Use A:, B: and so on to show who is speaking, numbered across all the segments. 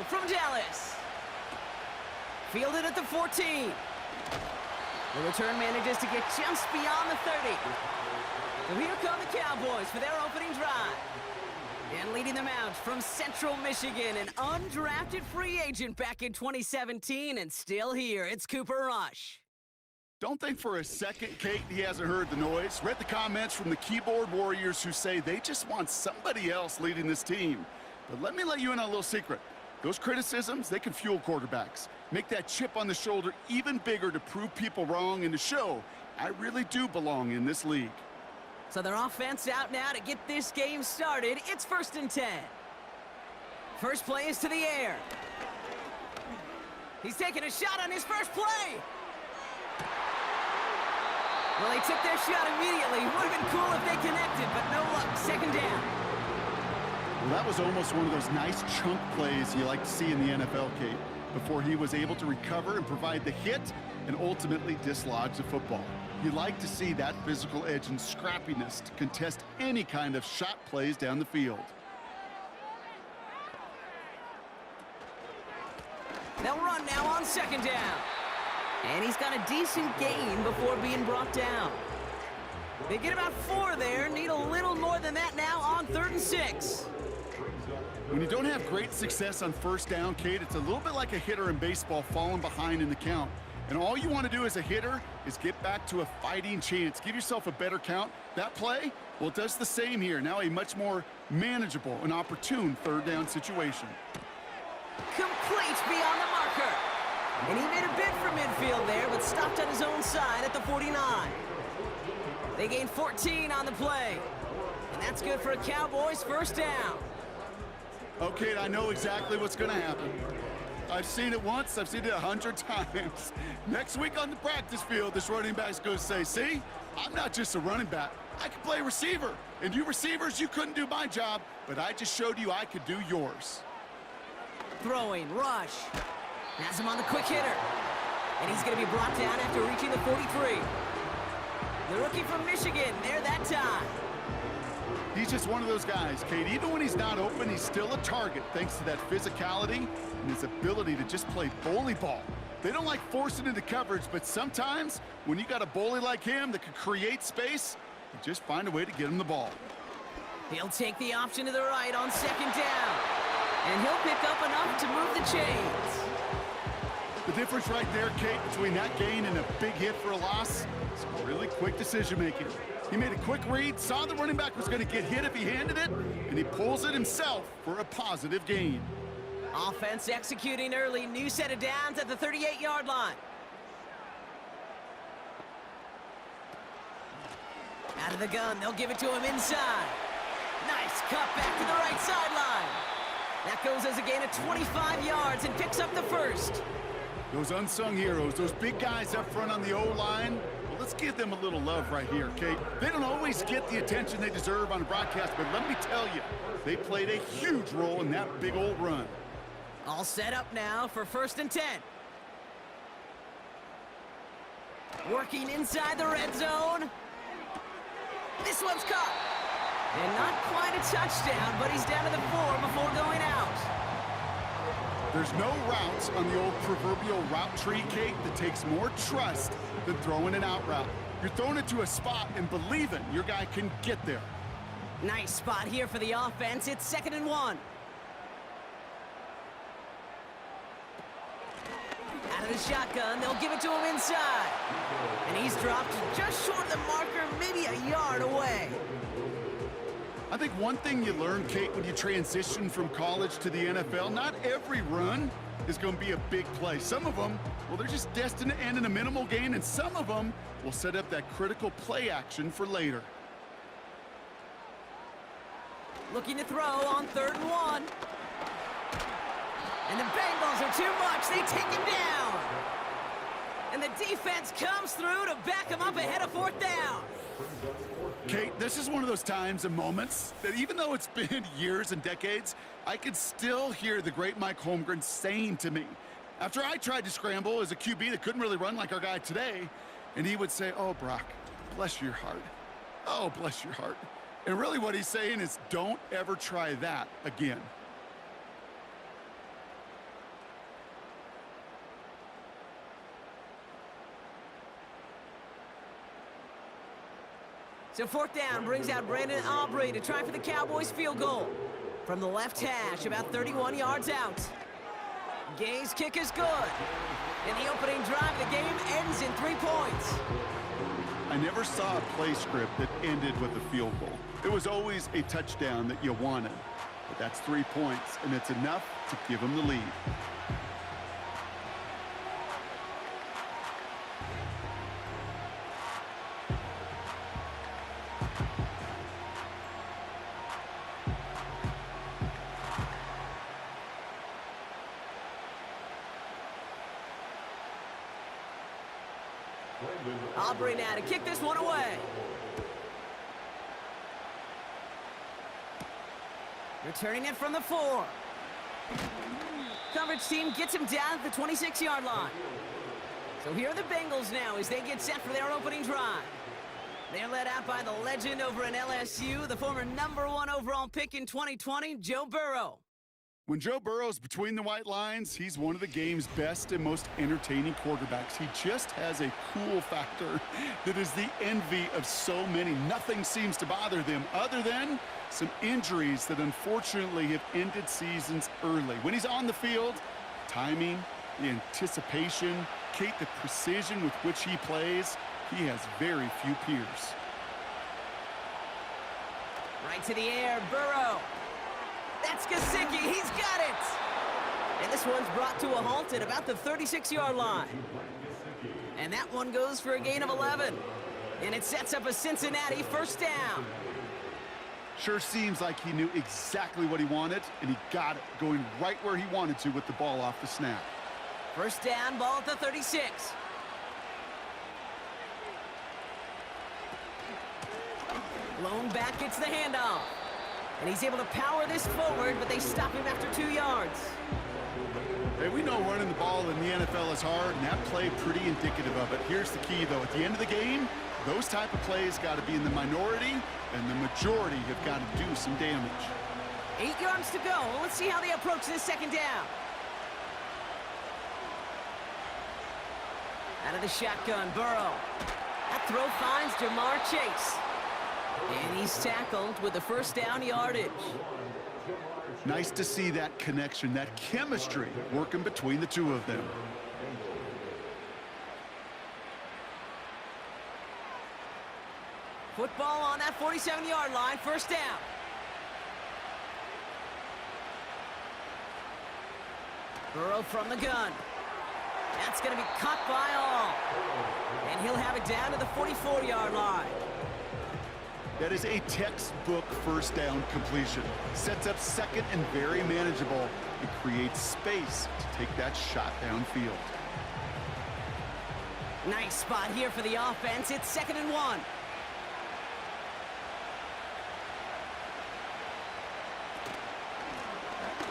A: throw from Dallas. Fielded at the 14. The return manages to get just beyond the 30. So here come the Cowboys for their opening drive. And leading them out from Central Michigan, an undrafted free agent back in 2017 and still here, it's Cooper Rush.
B: Don't think for a second, Kate, he hasn't heard the noise. Read the comments from the keyboard warriors who say they just want somebody else leading this team. But let me let you in on a little secret. Those criticisms, they can fuel quarterbacks. Make that chip on the shoulder even bigger to prove people wrong and to show I really do belong in this league.
A: So their offense out now to get this game started. It's 1st and 10. First play is to the air. He's taking a shot on his first play. Well, they took their shot immediately. Would have been cool if they connected, but no luck. 2nd down.
B: Well, that was almost one of those nice chunk plays you like to see in the NFL, Kate, before he was able to recover and provide the hit and ultimately dislodge the football. You like to see that physical edge and scrappiness to contest any kind of shot plays down the field.
A: They'll run now on 2nd down. And he's got a decent gain before being brought down. They get about 4 there, need a little more than that now on 3rd and 6.
B: When you don't have great success on 1st down, Kate, it's a little bit like a hitter in baseball falling behind in the count. And all you want to do as a hitter is get back to a fighting chance. Give yourself a better count. That play, well, it does the same here. Now a much more manageable and opportune 3rd down situation.
A: Complete beyond the marker. And he made a bid for midfield there, but stopped on his own side at the 49. They gained 14 on the play. And that's good for a Cowboys 1st down.
B: Okay, I know exactly what's going to happen. I've seen it once, I've seen it 100 times. Next week on the practice field, this running back's going to say, see, I'm not just a running back. I can play receiver. And you receivers, you couldn't do my job, but I just showed you I could do yours.
A: Throwing, Rush. Has him on the quick hitter. And he's going to be brought down after reaching the 43. The rookie from Michigan, there that time.
B: He's just one of those guys, Kate. Even when he's not open, he's still a target thanks to that physicality and his ability to just play bully ball. They don't like forcing into coverage, but sometimes when you got a bully like him that can create space, you just find a way to get him the ball.
A: He'll take the option to the right on 2nd down. And he'll pick up enough to move the chains.
B: The difference right there, Kate, between that gain and a big hit for a loss is really quick decision-making. He made a quick read, saw the running back was going to get hit if he handed it, and he pulls it himself for a positive gain.
A: Offense executing early, new set of downs at the 38-yard line. Out of the gun, they'll give it to him inside. Nice cut back to the right sideline. That goes as a gain of 25 yards and picks up the 1st.
B: Those unsung heroes, those big guys up front on the O-line, well, let's give them a little love right here, Kate. They don't always get the attention they deserve on a broadcast, but let me tell you, they played a huge role in that big old run.
A: All set up now for 1st and 10. Working inside the red zone. This one's caught. And not quite a touchdown, but he's down to the 4 before going out.
B: There's no routes on the old proverbial route tree, Kate, that takes more trust than throwing an out route. You're throwing it to a spot and believing your guy can get there.
A: Nice spot here for the offense. It's 2nd and 1. Out of the shotgun, they'll give it to him inside. And he's dropped just short of the marker, maybe a yard away.
B: I think one thing you learn, Kate, when you transition from college to the NFL, not every run is going to be a big play. Some of them, well, they're just destined to end in a minimal gain, and some of them will set up that critical play action for later.
A: Looking to throw on 3rd and 1. And the Bengals are too much. They take him down. And the defense comes through to back him up ahead of 4th down.
B: Kate, this is one of those times and moments that even though it's been years and decades, I can still hear the great Mike Holmgren saying to me, after I tried to scramble as a QB that couldn't really run like our guy today, and he would say, oh, Brock, bless your heart. Oh, bless your heart. And really what he's saying is don't ever try that again.
A: So fourth down brings out Brandon Aubrey to try for the Cowboys field goal. From the left hash, about 31 yards out. Gay's kick is good. In the opening drive, the game ends in 3 points.
B: I never saw a play script that ended with a field goal. It was always a touchdown that you wanted. But that's 3 points, and it's enough to give them the lead.
A: Aubrey now to kick this one away. Returning it from the 4. Coverage team gets him down at the 26-yard line. So here are the Bengals now as they get set for their opening drive. They're led out by the legend over in LSU, the former #1 overall pick in 2020, Joe Burrow.
B: When Joe Burrow's between the white lines, he's one of the game's best and most entertaining quarterbacks. He just has a cool factor that is the envy of so many. Nothing seems to bother them other than some injuries that unfortunately have ended seasons early. When he's on the field, timing, the anticipation, Kate, the precision with which he plays, he has very few peers.
A: Right to the air, Burrow. That's Gesicki. He's got it. And this one's brought to a halt at about the 36-yard line. And that one goes for a gain of 11. And it sets up a Cincinnati first down.
B: Sure seems like he knew exactly what he wanted, and he got it, going right where he wanted to with the ball off the snap.
A: First down, ball at the 36. Lone back gets the handoff. And he's able to power this forward, but they stop him after 2 yards.
B: Hey, we know running the ball in the NFL is hard, and that play pretty indicative of it. Here's the key, though. At the end of the game, those type of plays got to be in the minority, and the majority have got to do some damage.
A: 8 yards to go. Let's see how they approach this second down. Out of the shotgun, Burrow. That throw finds Jamar Chase. And he's tackled with the first down yardage.
B: Nice to see that connection, that chemistry working between the two of them.
A: Football on that 47-yard line, first down. Burrow from the gun. That's going to be caught by all. And he'll have it down to the 44-yard line.
B: That is a textbook first down completion. Sets up second and very manageable and creates space to take that shot downfield.
A: Nice spot here for the offense. It's 2nd and 1.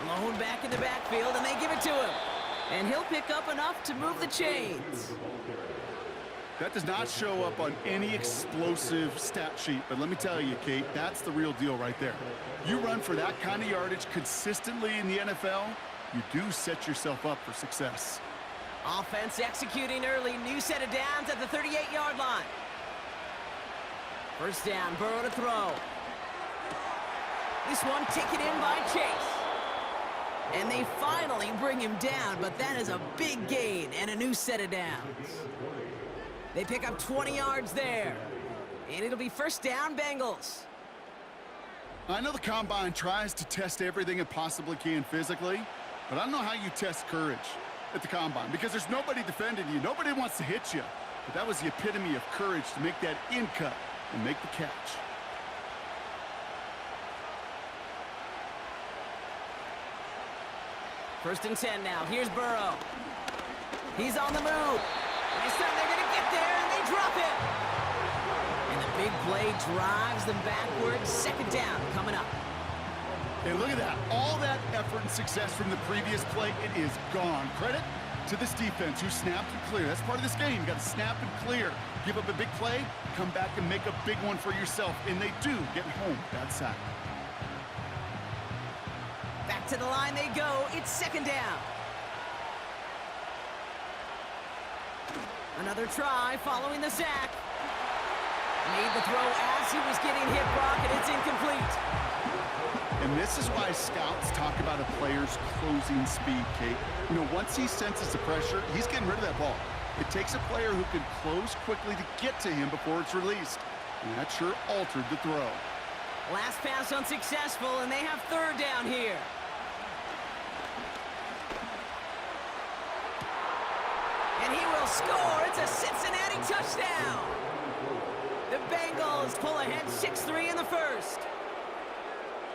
A: Lone back in the backfield, and they give it to him. And he'll pick up enough to move the chains.
B: That does not show up on any explosive stat sheet, but let me tell you, Kate, that's the real deal right there. You run for that kind of yardage consistently in the NFL, you do set yourself up for success.
A: Offense executing early. New set of downs at the 38-yard line. First down, Burrow to throw. This one taken in by Chase. And they finally bring him down, but that is a big gain and a new set of downs. They pick up 20 yards there. And it'll be first down, Bengals.
B: I know the Combine tries to test everything it possibly can physically, but I don't know how you test courage at the Combine because there's nobody defending you. Nobody wants to hit you. But that was the epitome of courage to make that in cut and make the catch.
A: First and 10 now. Here's Burrow. He's on the move. This time they're going to get there, and they drop it. And the big play drives them backwards. Second down coming up.
B: And look at that. All that effort and success from the previous play, it is gone. Credit to this defense who snapped and clear. That's part of this game. You got to snap and clear. Give up a big play, come back and make a big one for yourself. And they do get home that sack.
A: Back to the line they go. It's second down. Another try following the sack. Made the throw as he was getting hit, Brock, and it's incomplete.
B: And this is why scouts talk about a player's closing speed, Kate. You know, once he senses the pressure, he's getting rid of that ball. It takes a player who can close quickly to get to him before it's released. And that sure altered the throw.
A: Last pass unsuccessful, and they have third down here. And he will score. It's a Cincinnati touchdown. The Bengals pull ahead 6-3 in the first.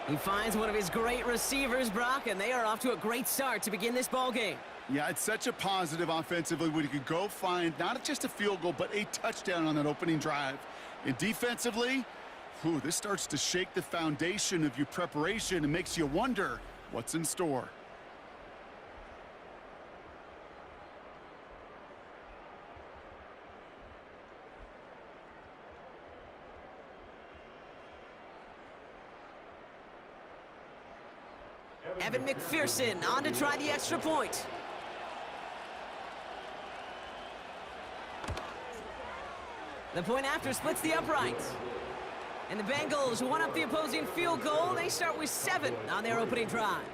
A: He finds one of his great receivers, Brock, and they are off to a great start to begin this ball game.
B: Yeah, it's such a positive offensively when you can go find not just a field goal, but a touchdown on that opening drive. And defensively, this starts to shake the foundation of your preparation and makes you wonder what's in store.
A: Evan McPherson on to try the extra point. The point after splits the uprights. And the Bengals one up the opposing field goal. They start with 7 on their opening drive.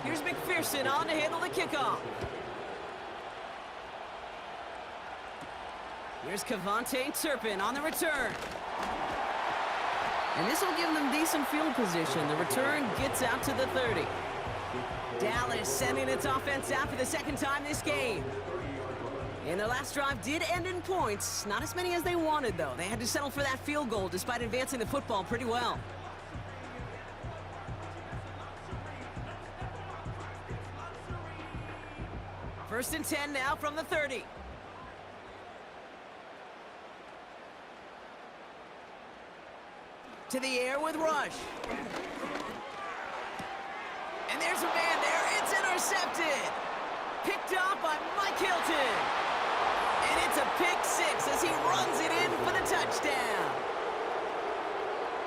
A: Here's McPherson on to handle the kickoff. Here's Cavante Turpin on the return. And this will give them decent field position. The return gets out to the 30. Dallas sending its offense out for the second time this game. And their last drive did end in points. Not as many as they wanted, though. They had to settle for that field goal despite advancing the football pretty well. First and 10 now from the 30. To the air with Rush. And there's a man there. It's intercepted. Picked off by Mike Hilton. And it's a pick 6 as he runs it in for the touchdown.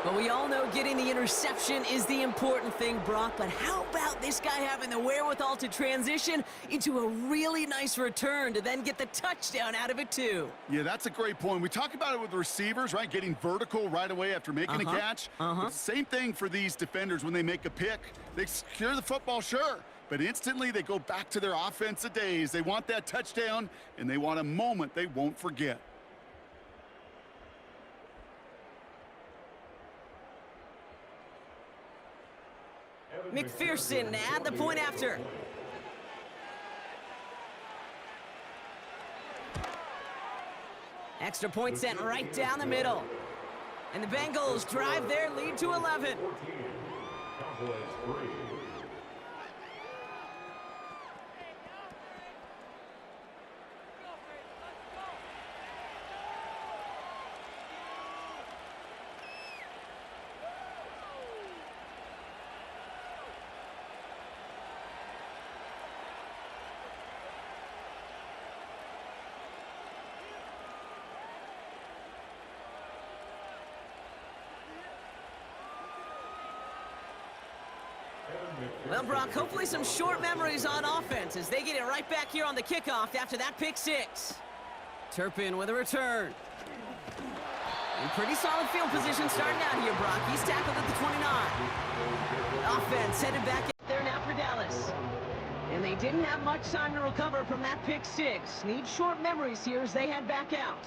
A: But we all know getting the interception is the important thing, Brock. But how about this guy having the wherewithal to transition into a really nice return to then get the touchdown out of it, too?
B: Yeah, that's a great point. We talk about it with receivers, right? Getting vertical right away after making a catch. Same thing for these defenders when they make a pick. They secure the football, sure. But instantly they go back to their offensive days. They want that touchdown, and they want a moment they won't forget.
A: McPherson at the point after. Extra point sent right down the middle. And the Bengals drive their lead to 11.
C: Cowboys 3.
A: Well, Brock, hopefully some short memories on offense as they get it right back here on the kickoff after that pick 6. Turpin with a return. In pretty solid field position starting out here, Brock. He's tackled at the 29. Offense headed back out there now for Dallas. And they didn't have much time to recover from that pick 6. Need short memories here as they head back out.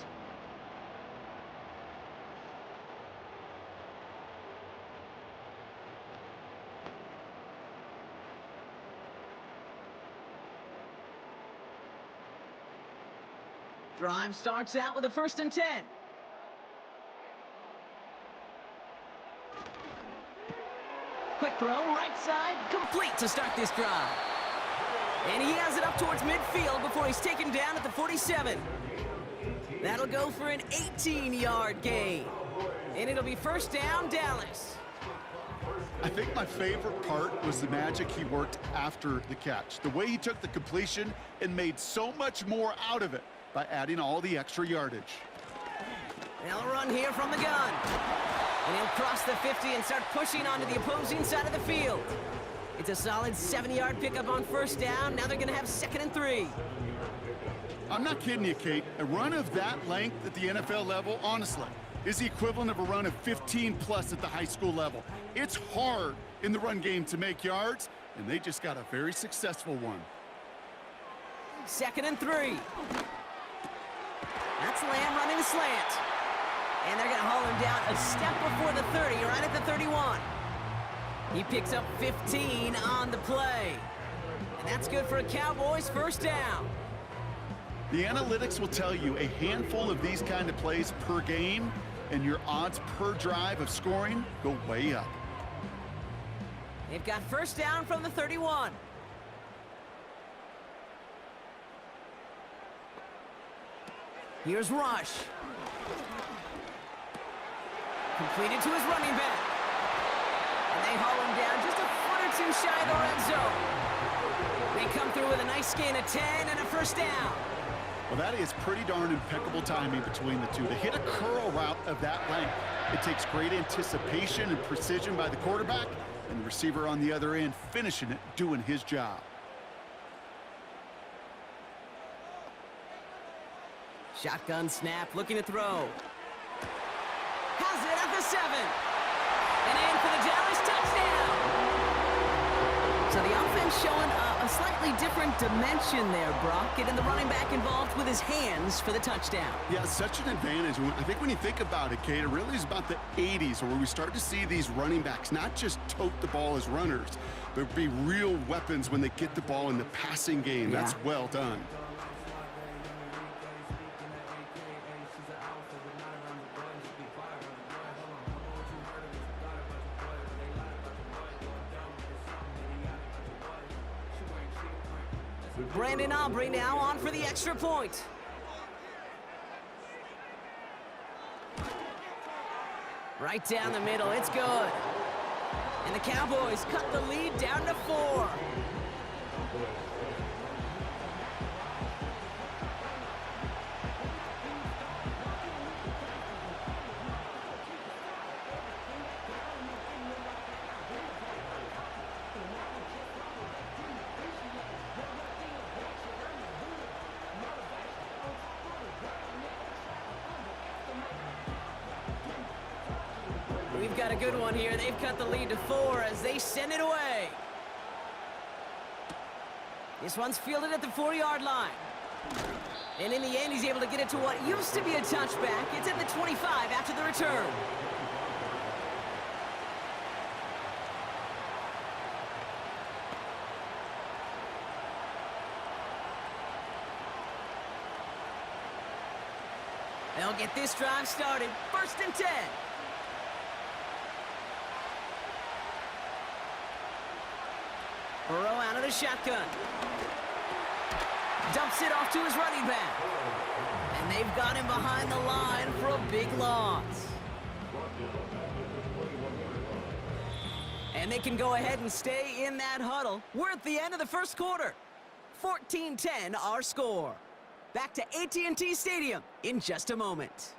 A: Drive starts out with a 1st and 10. Quick throw, right side, complete to start this drive. And he has it up towards midfield before he's taken down at the 47. That'll go for an 18-yard gain. And it'll be 1st down, Dallas.
B: I think my favorite part was the magic he worked after the catch. The way he took the completion and made so much more out of it by adding all the extra yardage.
A: They'll run here from the gun. And he'll cross the 50 and start pushing onto the opposing side of the field. It's a solid 70-yard pickup on first down. Now they're going to have 2nd and 3.
B: I'm not kidding you, Kate. A run of that length at the NFL level, honestly, is the equivalent of a run of 15-plus at the high school level. It's hard in the run game to make yards, and they just got a very successful one.
A: 2nd and 3. That's Lamb running a slant. And they're going to haul him down a step before the 30, right at the 31. He picks up 15 on the play. And that's good for a Cowboys first down.
B: The analytics will tell you a handful of these kind of plays per game, and your odds per drive of scoring go way up.
A: They've got first down from the 31. Here's Rush. Completed to his running back. And they haul him down just a foot or two shy of the red zone. They come through with a nice gain of 10 and a first down.
B: Well, that is pretty darn impeccable timing between the two. To hit a curl route of that length, it takes great anticipation and precision by the quarterback, and the receiver on the other end finishing it, doing his job.
A: Shotgun snap, looking to throw. Has it at the 7. And in for the Dallas touchdown. So the offense showing a slightly different dimension there, Brock. Getting the running back involved with his hands for the touchdown.
B: Yeah, such an advantage. I think when you think about it, Kate, it really is about the 80s where we start to see these running backs not just tote the ball as runners, but be real weapons when they get the ball in the passing game.
A: Yeah.
B: That's well done.
A: Brandon Aubrey now on for the extra point. Right down the middle, it's good. And the Cowboys cut the lead down to 4. We've got a good one here. They've cut the lead to 4 as they send it away. This one's fielded at the 4-yard line. And in the end, he's able to get it to what used to be a touchback. It's at the 25 after the return. They'll get this drive started. 1st and 10. Burrow out of the shotgun. Dumps it off to his running back. And they've got him behind the line for a big loss. And they can go ahead and stay in that huddle. We're at the end of the first quarter. 14-10 our score. Back to AT&T Stadium in just a moment.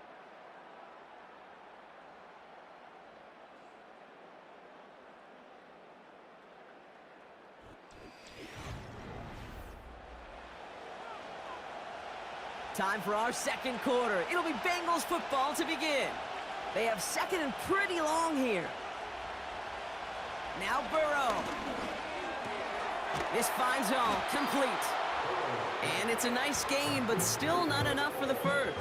A: Time for our second quarter. It'll be Bengals football to begin. They have 2nd and pretty long here. Now Burrow. This finds all complete. And it's a nice gain, but still not enough for the first.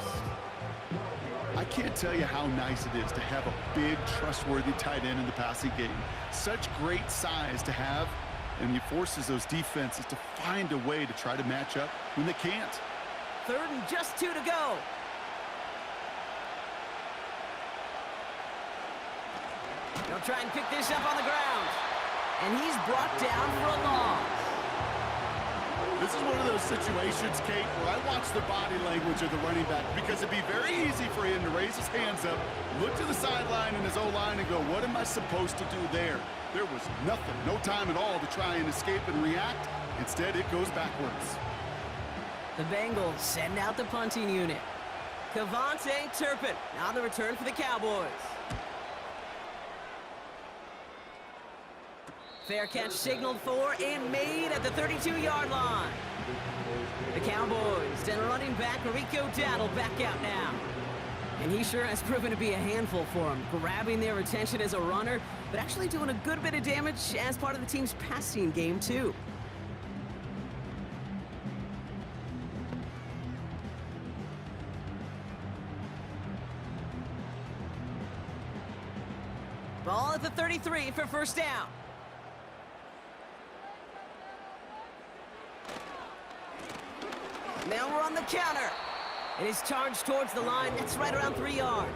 B: I can't tell you how nice it is to have a big, trustworthy tight end in the passing game. Such great size to have, and he forces those defenses to find a way to try to match up when they can't.
A: 3rd and just 2 to go. They'll try and pick this up on the ground. And he's brought down for a loss.
B: This is one of those situations, Kate, where I watch the body language of the running back because it'd be very easy for him to raise his hands up, look to the sideline in his O-line and go, what am I supposed to do there? There was nothing, no time at all to try and escape and react. Instead, it goes backwards.
A: The Bengals send out the punting unit. Cavante Turpin on the return for the Cowboys. Fair catch signaled for and made at the 32-yard line. The Cowboys and running back Rico Dowdle back out now. And he sure has proven to be a handful for him, grabbing their attention as a runner, but actually doing a good bit of damage as part of the team's passing game, too. Ball at the 33 for first down. Now we're on the counter. It is charged towards the line. That's right around 3 yards.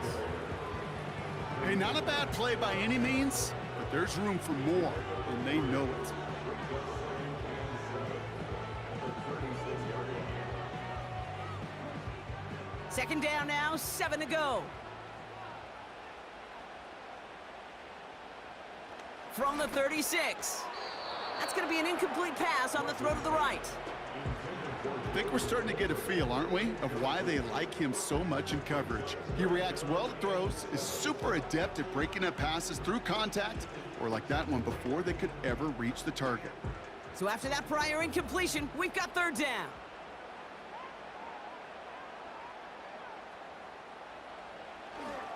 B: Hey, not a bad play by any means, but there's room for more, and they know it.
A: Second down now, 7 to go. From the 36. That's going to be an incomplete pass on the throw to the right.
B: I think we're starting to get a feel, aren't we, of why they like him so much in coverage. He reacts well to throws, is super adept at breaking up passes through contact, or like that one before they could ever reach the target.
A: So after that prior incompletion, we've got third down.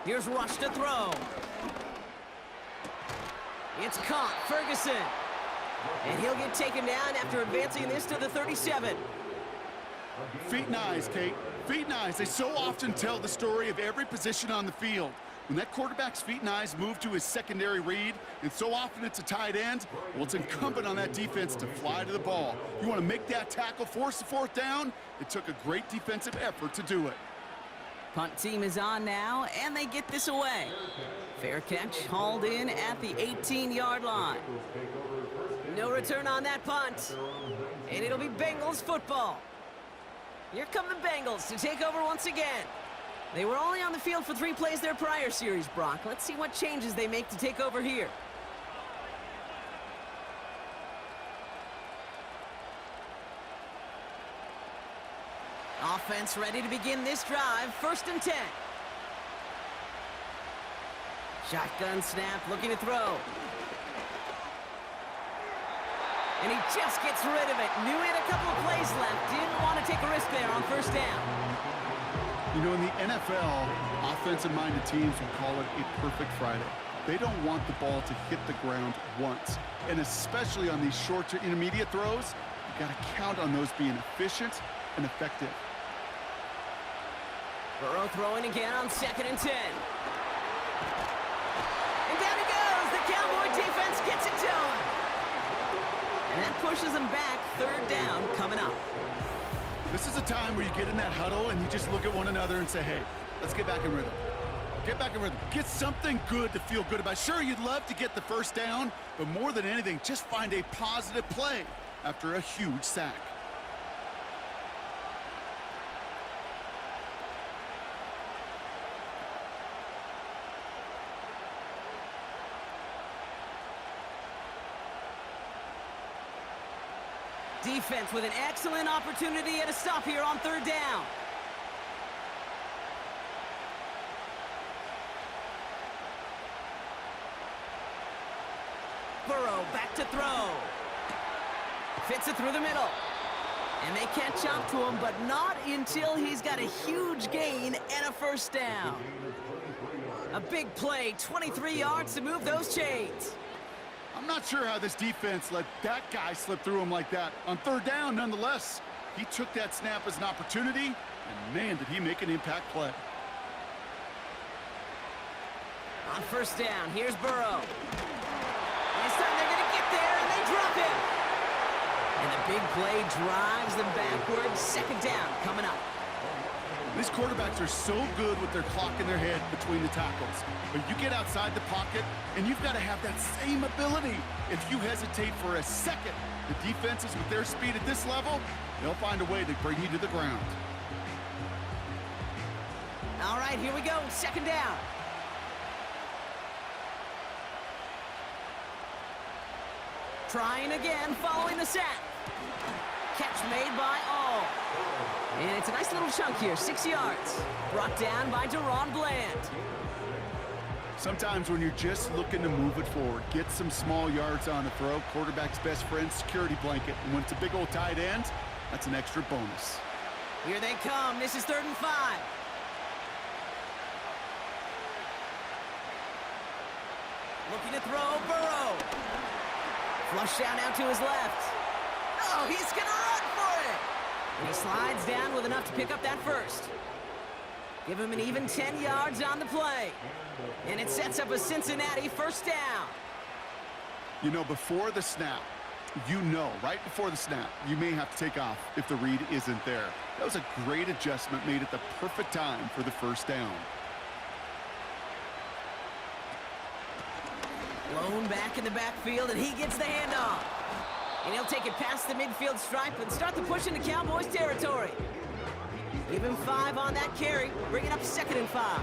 A: Here's Rush to throw. It's caught, Ferguson. And he'll get taken down after advancing this to the 37.
B: Feet and eyes, Kate. Feet and eyes. They so often tell the story of every position on the field. When that quarterback's feet and eyes move to his secondary read, and so often it's a tight end, well, it's incumbent on that defense to fly to the ball. You want to make that tackle, force the fourth down? It took a great defensive effort to do it.
A: Punt team is on now, and they get this away. Fair catch hauled in at the 18-yard line. No return on that punt, and it'll be Bengals football. Here come the Bengals to take over once again. They were only on the field for 3 plays their prior series, Brock. Let's see what changes they make to take over here. Offense ready to begin this drive. First and 10. Shotgun snap, looking to throw. And he just gets rid of it. Knew he had a couple of plays left. Didn't want to take a risk there on first down.
B: You know, in the NFL, offensive-minded teams would call it a perfect Friday. They don't want the ball to hit the ground once. And especially on these short to intermediate throws, you got to count on those being efficient and effective.
A: Burrow throwing again on 2nd and 10. And down he goes. The Cowboy defense gets it done. And that pushes them back. Third down coming up.
B: This is a time where you get in that huddle and you just look at one another and say, hey, let's get back in rhythm. Get back in rhythm. Get something good to feel good about. Sure, you'd love to get the first down, but more than anything, just find a positive play after a huge sack.
A: Defense with an excellent opportunity at a stop here on third down. Burrow back to throw. Fits it through the middle. And they catch up to him, but not until he's got a huge gain and a first down. A big play, 23 yards to move those chains.
B: I'm not sure how this defense let that guy slip through him like that. On third down, nonetheless, he took that snap as an opportunity, and man, did he make an impact play.
A: On first down, here's Burrow. This time they're going to get there, and they drop him. And the big play drives them backwards. Second down coming up.
B: These quarterbacks are so good with their clock in their head between the tackles. But you get outside the pocket, and you've got to have that same ability. If you hesitate for a second, the defenses with their speed at this level, they'll find a way to bring you to the ground.
A: All right, here we go. Second down. Trying again, following the sack. Catch made by All. And it's a nice little chunk here, 6 yards. Brought down by Deron Bland.
B: Sometimes when you're just looking to move it forward, get some small yards on the throw, quarterback's best friend, security blanket. And when it's a big old tight end, that's an extra bonus.
A: Here they come. This is 3rd and 5. Looking to throw, Burrow. Flush down out to his left. Oh, he's going to run for it. And he slides down with enough to pick up that first. Give him an even 10 yards on the play. And it sets up a Cincinnati first down.
B: You know, before the snap, right before the snap, you may have to take off if the read isn't there. That was a great adjustment made at the perfect time for the first down.
A: Blown back in the backfield, and he gets the handoff. And he'll take it past the midfield stripe and start the push into Cowboys territory. Give him 5 on that carry, bring it up 2nd and 5.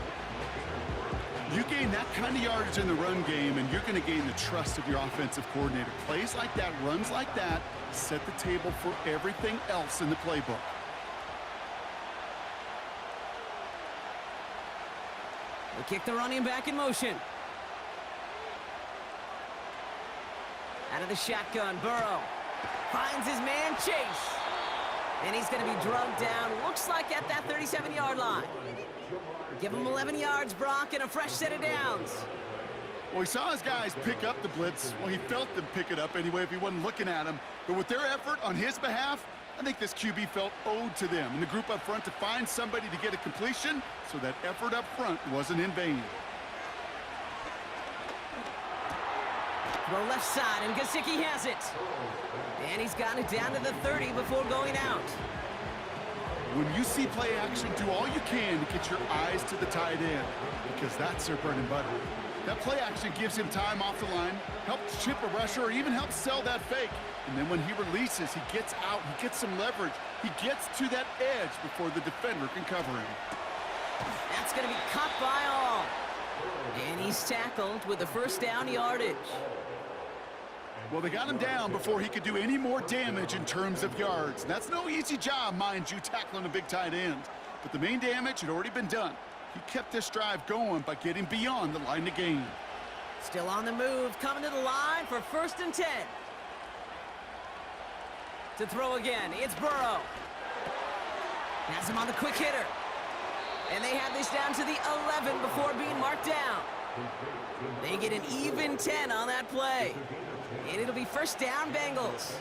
B: You gain that kind of yardage in the run game, and you're going to gain the trust of your offensive coordinator. Plays like that, runs like that, set the table for everything else in the playbook.
A: They kick the running back in motion. Out of the shotgun, Burrow finds his man Chase. And he's going to be drugged down, looks like at that 37-yard line. Give him 11 yards, Brock, and a fresh set of downs.
B: Well, he saw his guys pick up the blitz. Well, he felt them pick it up anyway if he wasn't looking at him. But with their effort on his behalf, I think this QB felt owed to them and the group up front to find somebody to get a completion, so that effort up front wasn't in vain.
A: Throw left side, and Gesicki has it. And he's gotten it down to the 30 before going out.
B: When you see play action, do all you can to get your eyes to the tight end, because that's their bread and butter. That play action gives him time off the line, helps chip a rusher, or even helps sell that fake. And then when he releases, he gets out, he gets some leverage. He gets to that edge before the defender can cover him.
A: That's going to be caught by All. And he's tackled with the first down yardage.
B: Well, they got him down before he could do any more damage in terms of yards. That's no easy job, mind you, tackling a big tight end. But the main damage had already been done. He kept this drive going by getting beyond the line of game.
A: Still on the move, coming to the line for 1st and 10. To throw again, it's Burrow. Has him on the quick hitter. And they have this down to the 11 before being marked down. They get an even 10 on that play. And it'll be first down, Bengals.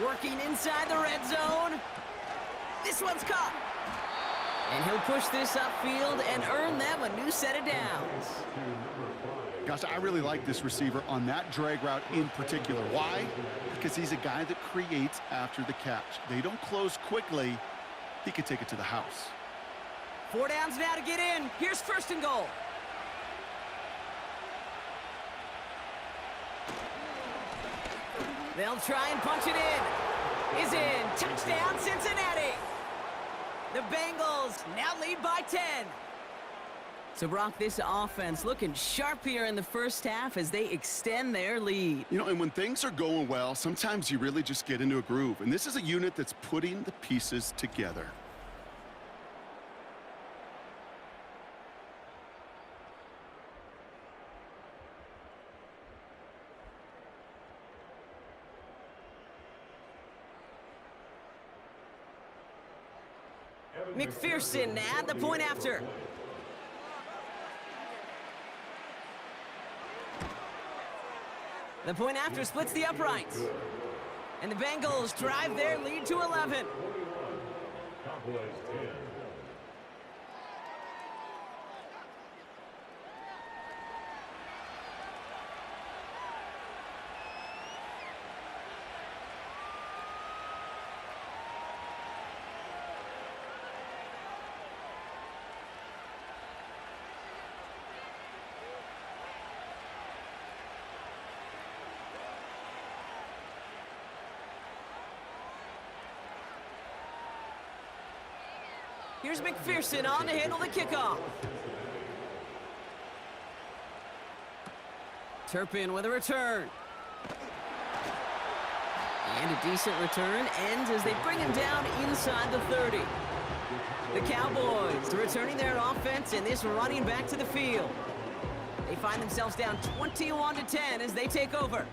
A: Working inside the red zone. This one's caught. And he'll push this upfield and earn them a new set of downs.
B: Gosh, I really like this receiver on that drag route in particular. Why? Because he's a guy that creates after the catch. They don't close quickly. He can take it to the house.
A: 4 downs now to get in. Here's 1st and goal. They'll try and punch it in. Is in. Touchdown, Cincinnati. The Bengals now lead by 10. So, Brock, this offense looking sharp here in the first half as they extend their lead.
B: You know, and when things are going well, sometimes you really just get into a groove. And this is a unit that's putting the pieces together.
A: McPherson at the point after. The point after splits the uprights. And the Bengals drive their lead to 11.
C: Cowboys 10.
A: Here's McPherson on to handle the kickoff. Turpin with a return. And a decent return ends as they bring him down inside the 30. The Cowboys returning their offense and this running back to the field. They find themselves down 21-10 as they take over.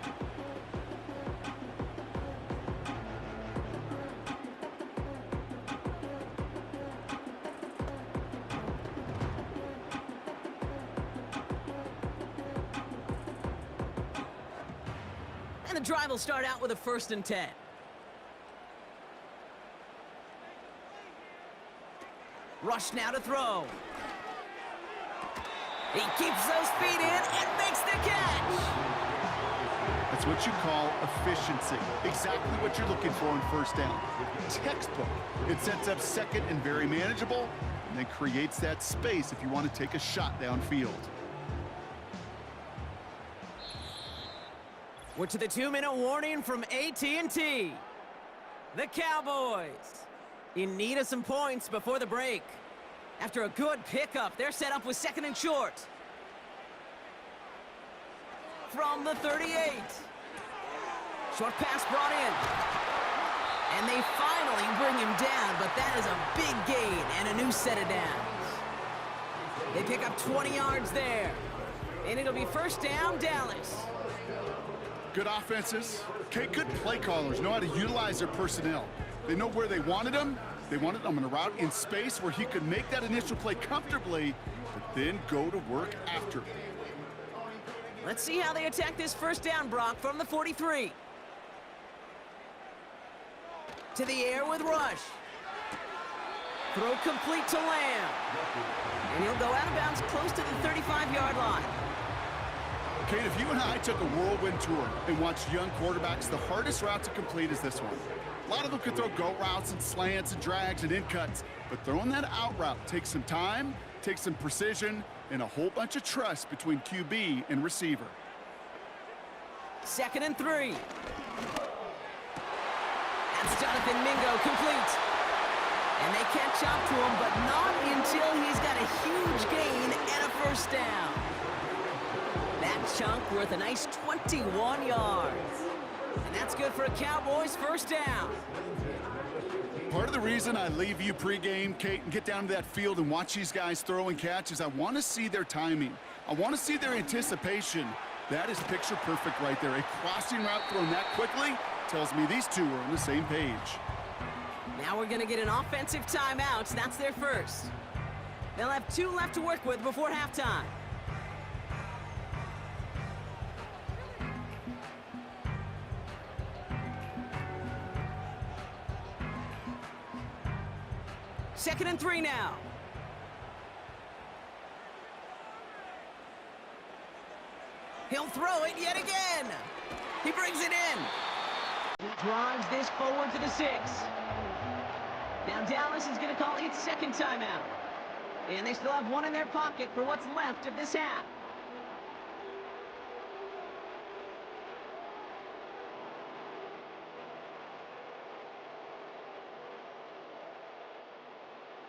A: And the drive will start out with a 1st and 10. Rush now to throw. He keeps those feet in and makes the catch.
B: That's what you call efficiency. Exactly what you're looking for on 1st down. Textbook. It sets up 2nd and very manageable, and then creates that space if you want to take a shot downfield.
A: We're to the 2-minute warning from AT&T. The Cowboys in need of some points before the break. After a good pickup, they're set up with 2nd and short. From the 38. Short pass brought in. And they finally bring him down, but that is a big gain and a new set of downs. They pick up 20 yards there. And it'll be 1st down, Dallas.
B: Good offenses. Okay, good play callers know how to utilize their personnel. They know where they wanted them. They wanted them on a route in space where he could make that initial play comfortably, but then go to work after.
A: Let's see how they attack this 1st down, Brock, from the 43. To the air with Rush. Throw complete to Lamb. And he'll go out of bounds close to the 35-yard line.
B: Kate, if you and I took a whirlwind tour and watched young quarterbacks, the hardest route to complete is this one. A lot of them could throw go routes and slants and drags and in cuts, but throwing that out route takes some time, takes some precision, and a whole bunch of trust between QB and receiver.
A: 2nd and 3. That's Jonathan Mingo complete. And they catch up to him, but not until he's got a huge gain and a 1st down. That chunk worth a nice 21 yards. And that's good for a Cowboys 1st down.
B: Part of the reason I leave you pregame, Kate, and get down to that field and watch these guys throw and catch is I want to see their timing. I want to see their anticipation. That is picture perfect right there. A crossing route thrown that quickly tells me these two are on the same page.
A: Now we're going to get an offensive timeout. That's their first. They'll have 2 left to work with before halftime. Second and 3 now. He'll throw it yet again. He brings it in. He drives this forward to the 6. Now Dallas is going to call its 2nd timeout. And they still have 1 in their pocket for what's left of this half.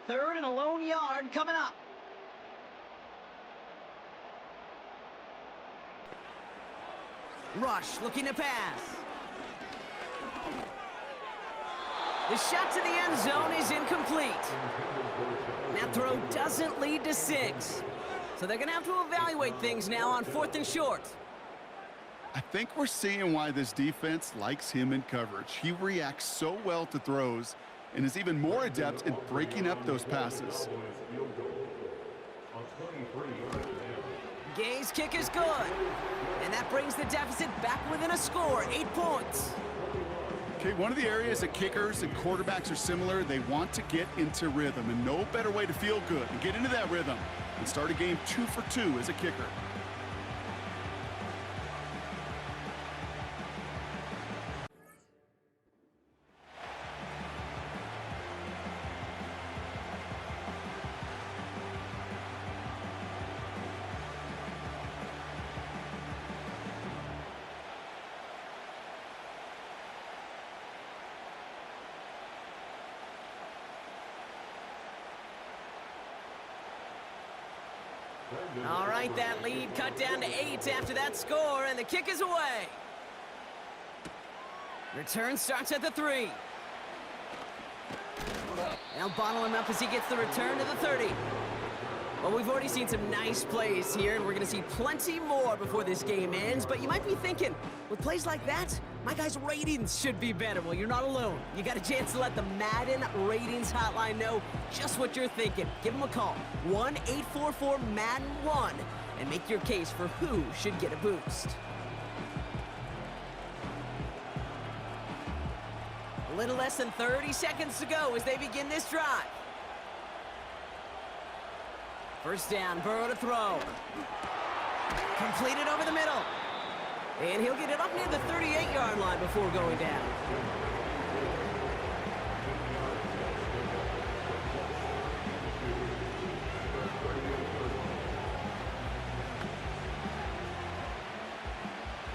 A: Third and a lone yard coming up. Rush looking to pass. The shot to the end zone is incomplete. That throw doesn't lead to 6. So they're going to have to evaluate things now on 4th and short.
B: I think we're seeing why this defense likes him in coverage. He reacts so well to throws and is even more adept at breaking up those passes.
A: Gay's kick is good. And that brings the deficit back within a score, 8 points.
B: Okay, one of the areas that kickers and quarterbacks are similar, they want to get into rhythm, and no better way to feel good and get into that rhythm and start a game 2 for 2 as a kicker.
A: All right, that lead cut down to 8 after that score, and the kick is away. Return starts at the 3. They'll bottle him up as he gets the return to the 30. Well, we've already seen some nice plays here, and we're going to see plenty more before this game ends. But you might be thinking, with plays like that, my guys' ratings should be better. Well, you're not alone. You got a chance to let the Madden ratings hotline know just what you're thinking. Give them a call, 1-844-MADDEN-1, and make your case for who should get a boost. A little less than 30 seconds to go as they begin this drive. First down, Burrow to throw. Completed over the middle. And he'll get it up near the 38-yard line before going down.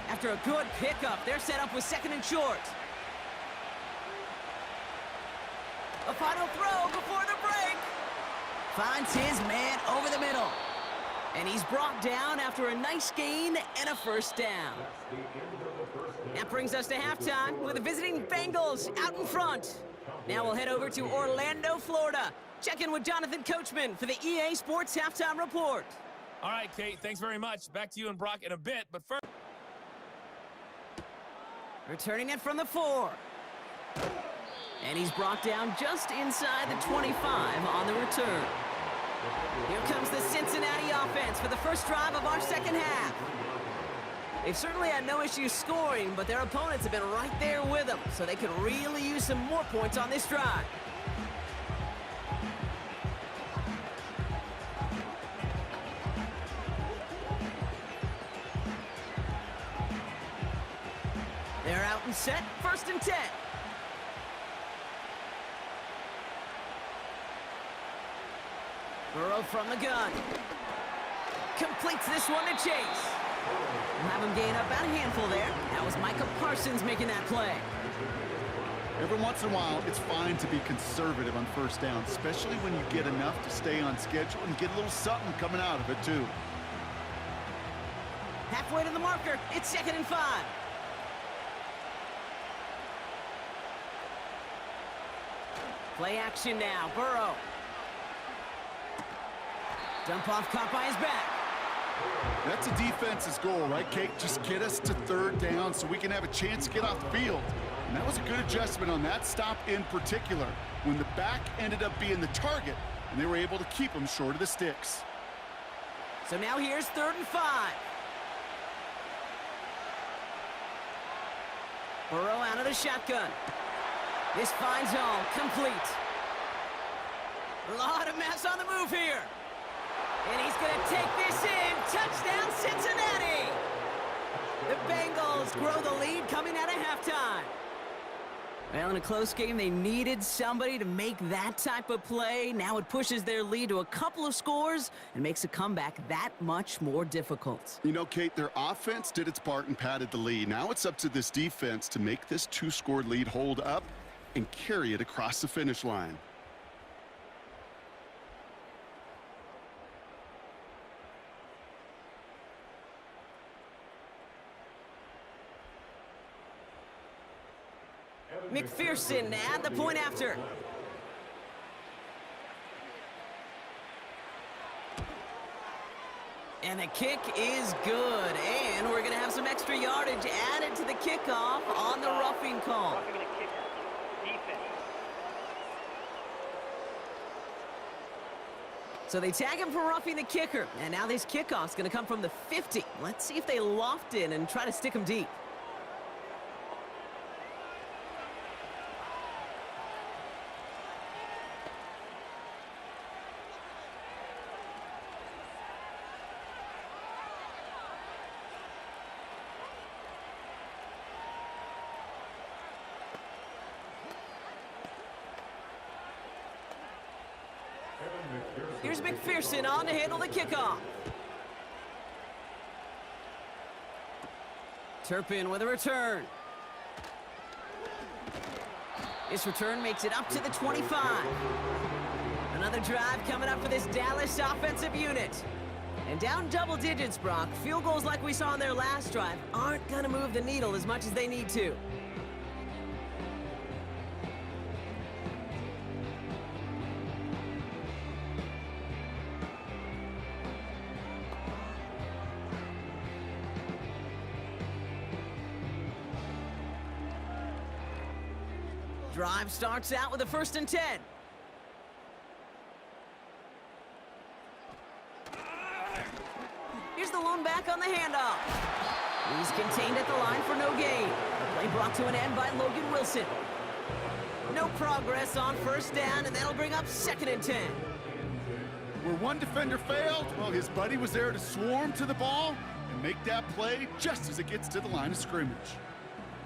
A: After a good pickup, they're set up with 2nd and short. A final throw before the break. Finds his man over the middle. And he's brought down after a nice gain and a first down. That brings us to halftime with the visiting Bengals out in front. Now we'll head over to Orlando, Florida. Check in with Jonathan Coachman for the EA Sports Halftime Report.
D: All right, Kate, thanks very much. Back to you and Brock in a bit, but first...
A: Returning it from the 4. And he's brought down just inside the 25 on the return. Here comes the Cincinnati offense for the first drive of our second half. They've certainly had no issues scoring, but their opponents have been right there with them, so they could really use some more points on this drive. They're out and set, 1st and 10. Burrow from the gun. Completes this one to Chase. We'll have him gain up about a handful there. That was Micah Parsons making that play.
B: Every once in a while, it's fine to be conservative on first down, especially when you get enough to stay on schedule and get a little something coming out of it, too.
A: Halfway to the marker, it's 2nd and 5. Play action now, Burrow. Dump off caught by his back.
B: That's a defense's goal, right, Kate? Just get us to 3rd down so we can have a chance to get off the field. And that was a good adjustment on that stop in particular, when the back ended up being the target, and they were able to keep him short of the sticks.
A: So now here's 3rd and 5. Burrow out of the shotgun. This finds home, complete. A lot of mess on the move here. And he's going to take this in. Touchdown, Cincinnati! The Bengals grow the lead coming out of halftime. Well, in a close game, they needed somebody to make that type of play. Now it pushes their lead to a couple of scores and makes a comeback that much more difficult.
B: You know, Kate, their offense did its part and padded the lead. Now it's up to this defense to make this 2-score lead hold up and carry it across the finish line.
A: McPherson at the point after. And the kick is good. And we're going to have some extra yardage added to the kickoff on the roughing call. So they tag him for roughing the kicker. And now this kickoff's going to come from the 50. Let's see if they loft in and try to stick him deep. Here's McPherson on to handle the kickoff. Turpin with a return. This return makes it up to the 25. Another drive coming up for this Dallas offensive unit. And down double digits, Brock. Field goals like we saw on their last drive aren't going to move the needle as much as they need to. Drive starts out with a 1st and 10. Here's the lone back on the handoff. He's contained at the line for no gain. The play brought to an end by Logan Wilson. No progress on 1st down, and that'll bring up 2nd and 10.
B: Where one defender failed, well, his buddy was there to swarm to the ball and make that play just as it gets to the line of scrimmage.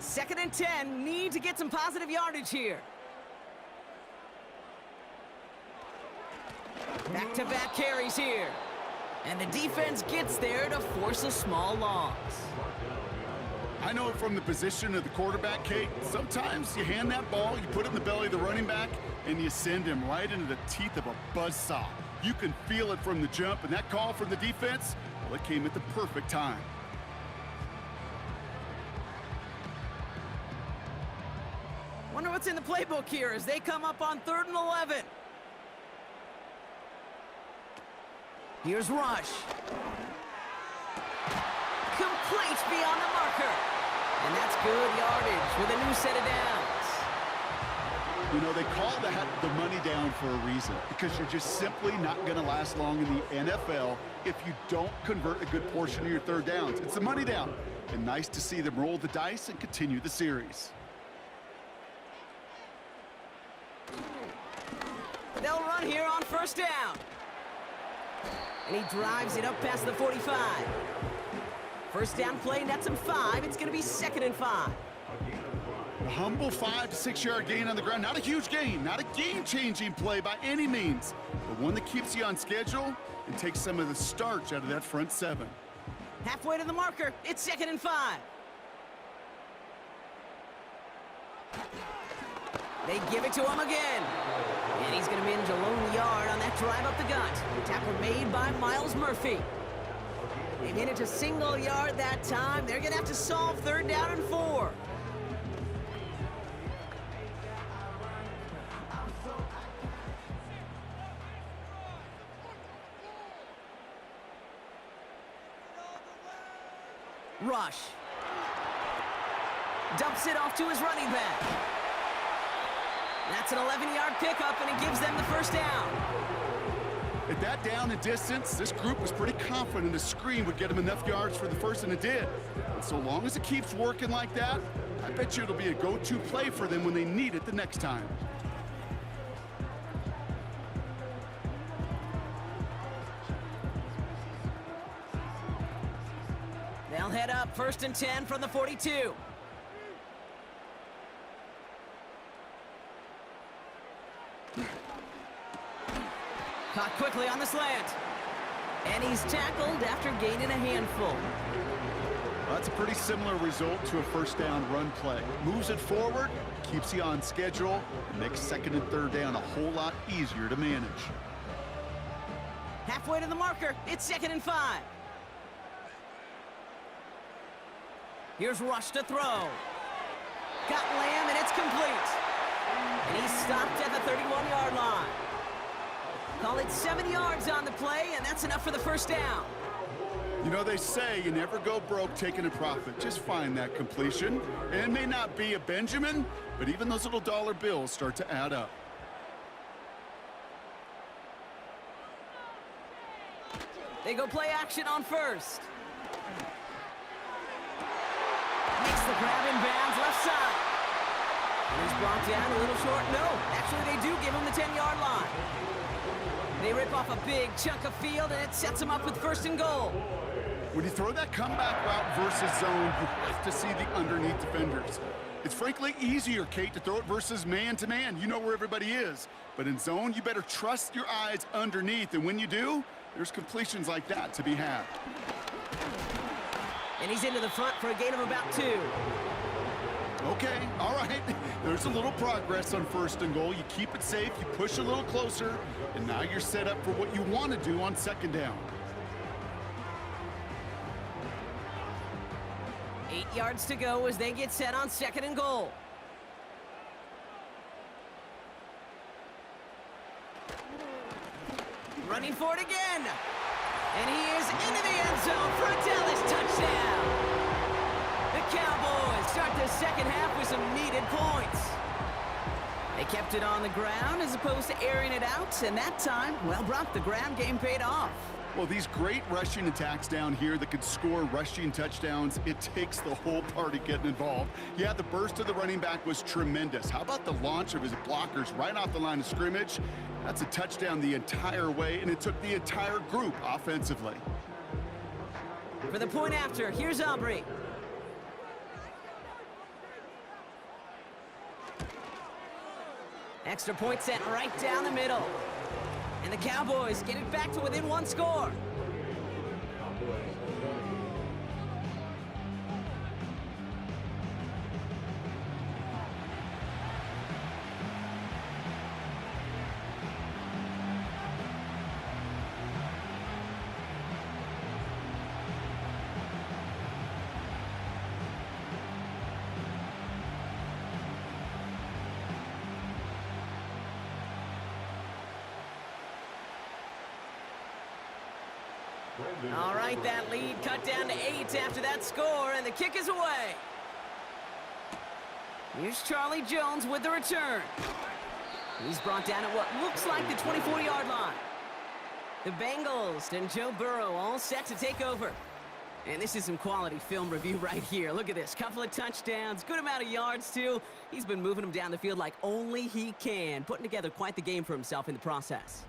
A: 2nd and 10, need to get some positive yardage here. Back-to-back carries here. And the defense gets there to force a small loss.
B: I know it from the position of the quarterback, Kate. Sometimes you hand that ball, you put it in the belly of the running back, and you send him right into the teeth of a buzzsaw. You can feel it from the jump, and that call from the defense, well, it came at the perfect time.
A: Wonder what's in the playbook here as they come up on 3rd and 11. Here's Rush. Complete beyond the marker. And that's good yardage with a new set of downs.
B: You know, they call that the money down for a reason, because you're just simply not going to last long in the NFL if you don't convert a good portion of your 3rd downs. It's the money down. And nice to see them roll the dice and continue the series.
A: They'll run here on 1st down. And he drives it up past the 45. 1st down play, nets him 5. It's going to be 2nd and 5.
B: A humble 5 to 6 yard gain on the ground. Not a huge gain, not a game-changing play by any means, but one that keeps you on schedule and takes some of the starch out of that front 7.
A: Halfway to the marker, it's 2nd and 5. They give it to him again. And he's going to manage a lone yard on that drive up the gut. Tackle made by Miles Murphy. They manage a single yard that time. They're going to have to solve 3rd down and 4. Rush. Dumps it off to his running back. That's an 11-yard pickup, and it gives them the 1st down.
B: At that down and distance, this group was pretty confident the screen would get them enough yards for the 1st, and it did. And so long as it keeps working like that, I bet you it'll be a go-to play for them when they need it the next time.
A: They'll head up 1st and 10 from the 42. Caught quickly on the slant. And he's tackled after gaining a handful.
B: Well, that's a pretty similar result to a 1st down run play. Moves it forward, keeps you on schedule, and makes 2nd and 3rd down a whole lot easier to manage.
A: Halfway to the marker, it's 2nd and 5. Here's Rush to throw. Got Lamb, and it's complete. And he's stopped at the 31-yard line. Call it 7 yards on the play, and that's enough for the 1st down.
B: You know, they say you never go broke taking a profit. Just find that completion. And it may not be a Benjamin, but even those little dollar bills start to add up.
A: They go play action on 1st. Makes the grab in bounds left side. And he's brought down a little short. No, actually they do give him the 10-yard line. They rip off a big chunk of field, and it sets them up with 1st and goal.
B: When you throw that comeback route versus zone, you have to see the underneath defenders. It's frankly easier, Kate, to throw it versus man-to-man. You know where everybody is. But in zone, you better trust your eyes underneath. And when you do, there's completions like that to be had.
A: And he's into the front for a gain of about 2.
B: Okay, all right. There's a little progress on 1st and goal. You keep it safe, you push a little closer, and now you're set up for what you want to do on 2nd down.
A: 8 yards to go as they get set on 2nd and goal. Running for it again. And he is into the end zone for a Dallas touchdown. The Cowboys start the second half with some needed points. They kept it on the ground as opposed to airing it out, and that time, well, Brock, the ground game paid off.
B: Well, these great rushing attacks down here that could score rushing touchdowns, it takes the whole party getting involved. Yeah, the burst of the running back was tremendous. How about the launch of his blockers right off the line of scrimmage? That's a touchdown the entire way, and it took the entire group offensively.
A: For the point after, here's Aubrey. Extra point sent right down the middle. And the Cowboys get it back to within 1 score. All right, that lead cut down to 8 after that score, and the kick is away. Here's Charlie Jones with the return. He's brought down at what looks like the 24-yard line. The Bengals and Joe Burrow all set to take over. And this is some quality film review right here. Look at this. Couple of touchdowns, good amount of yards, too. He's been moving them down the field like only he can, putting together quite the game for himself in the process.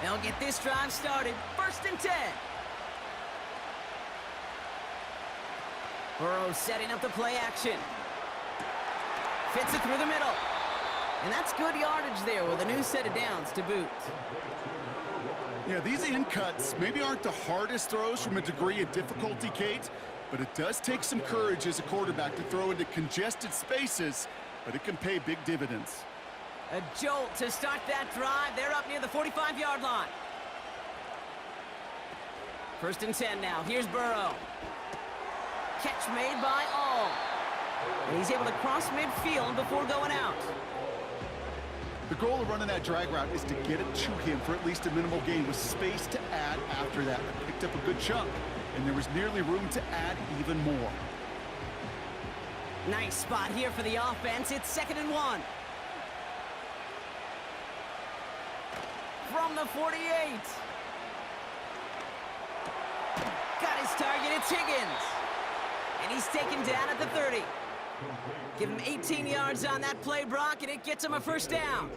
A: They'll get this drive started. 1st and 10. Burrow setting up the play action. Fits it through the middle. And that's good yardage there with a new set of downs to boot.
B: Yeah, these in cuts maybe aren't the hardest throws from a degree of difficulty, Kate, but it does take some courage as a quarterback to throw into congested spaces, but it can pay big dividends.
A: A jolt to start that drive. They're up near the 45-yard line. 1st and 10 now. Here's Burrow. Catch made by All. And he's able to cross midfield before going out.
B: The goal of running that drag route is to get it to him for at least a minimal gain with space to add after that. Picked up a good chunk, and there was nearly room to add even more.
A: Nice spot here for the offense. It's 2nd and 1. From the 48. Got his target, it's Higgins. And he's taken down at the 30. Give him 18 yards on that play, Brock, and it gets him a 1st down.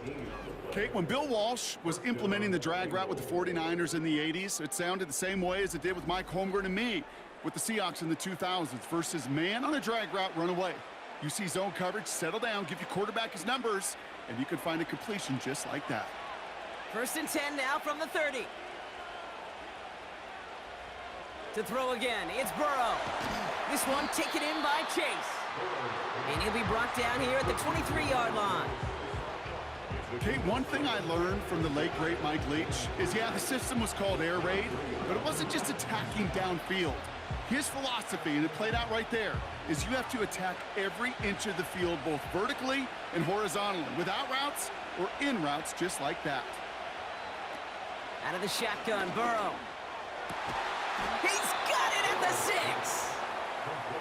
B: Kate, when Bill Walsh was implementing the drag route with the 49ers in the 80s, it sounded the same way as it did with Mike Holmgren and me with the Seahawks in the 2000s versus man on a drag route, run away. You see zone coverage, settle down, give your quarterback his numbers, and you can find a completion just like that.
A: 1st and 10 now from the 30. To throw again, it's Burrow. This one taken in by Chase. And he'll be brought down here at the 23-yard line.
B: Kate, one thing I learned from the late, great Mike Leach is, yeah, the system was called air raid, but it wasn't just attacking downfield. His philosophy, and it played out right there, is you have to attack every inch of the field, both vertically and horizontally, without routes or in routes just like that.
A: Out of the shotgun, Burrow. He's got it at the 6.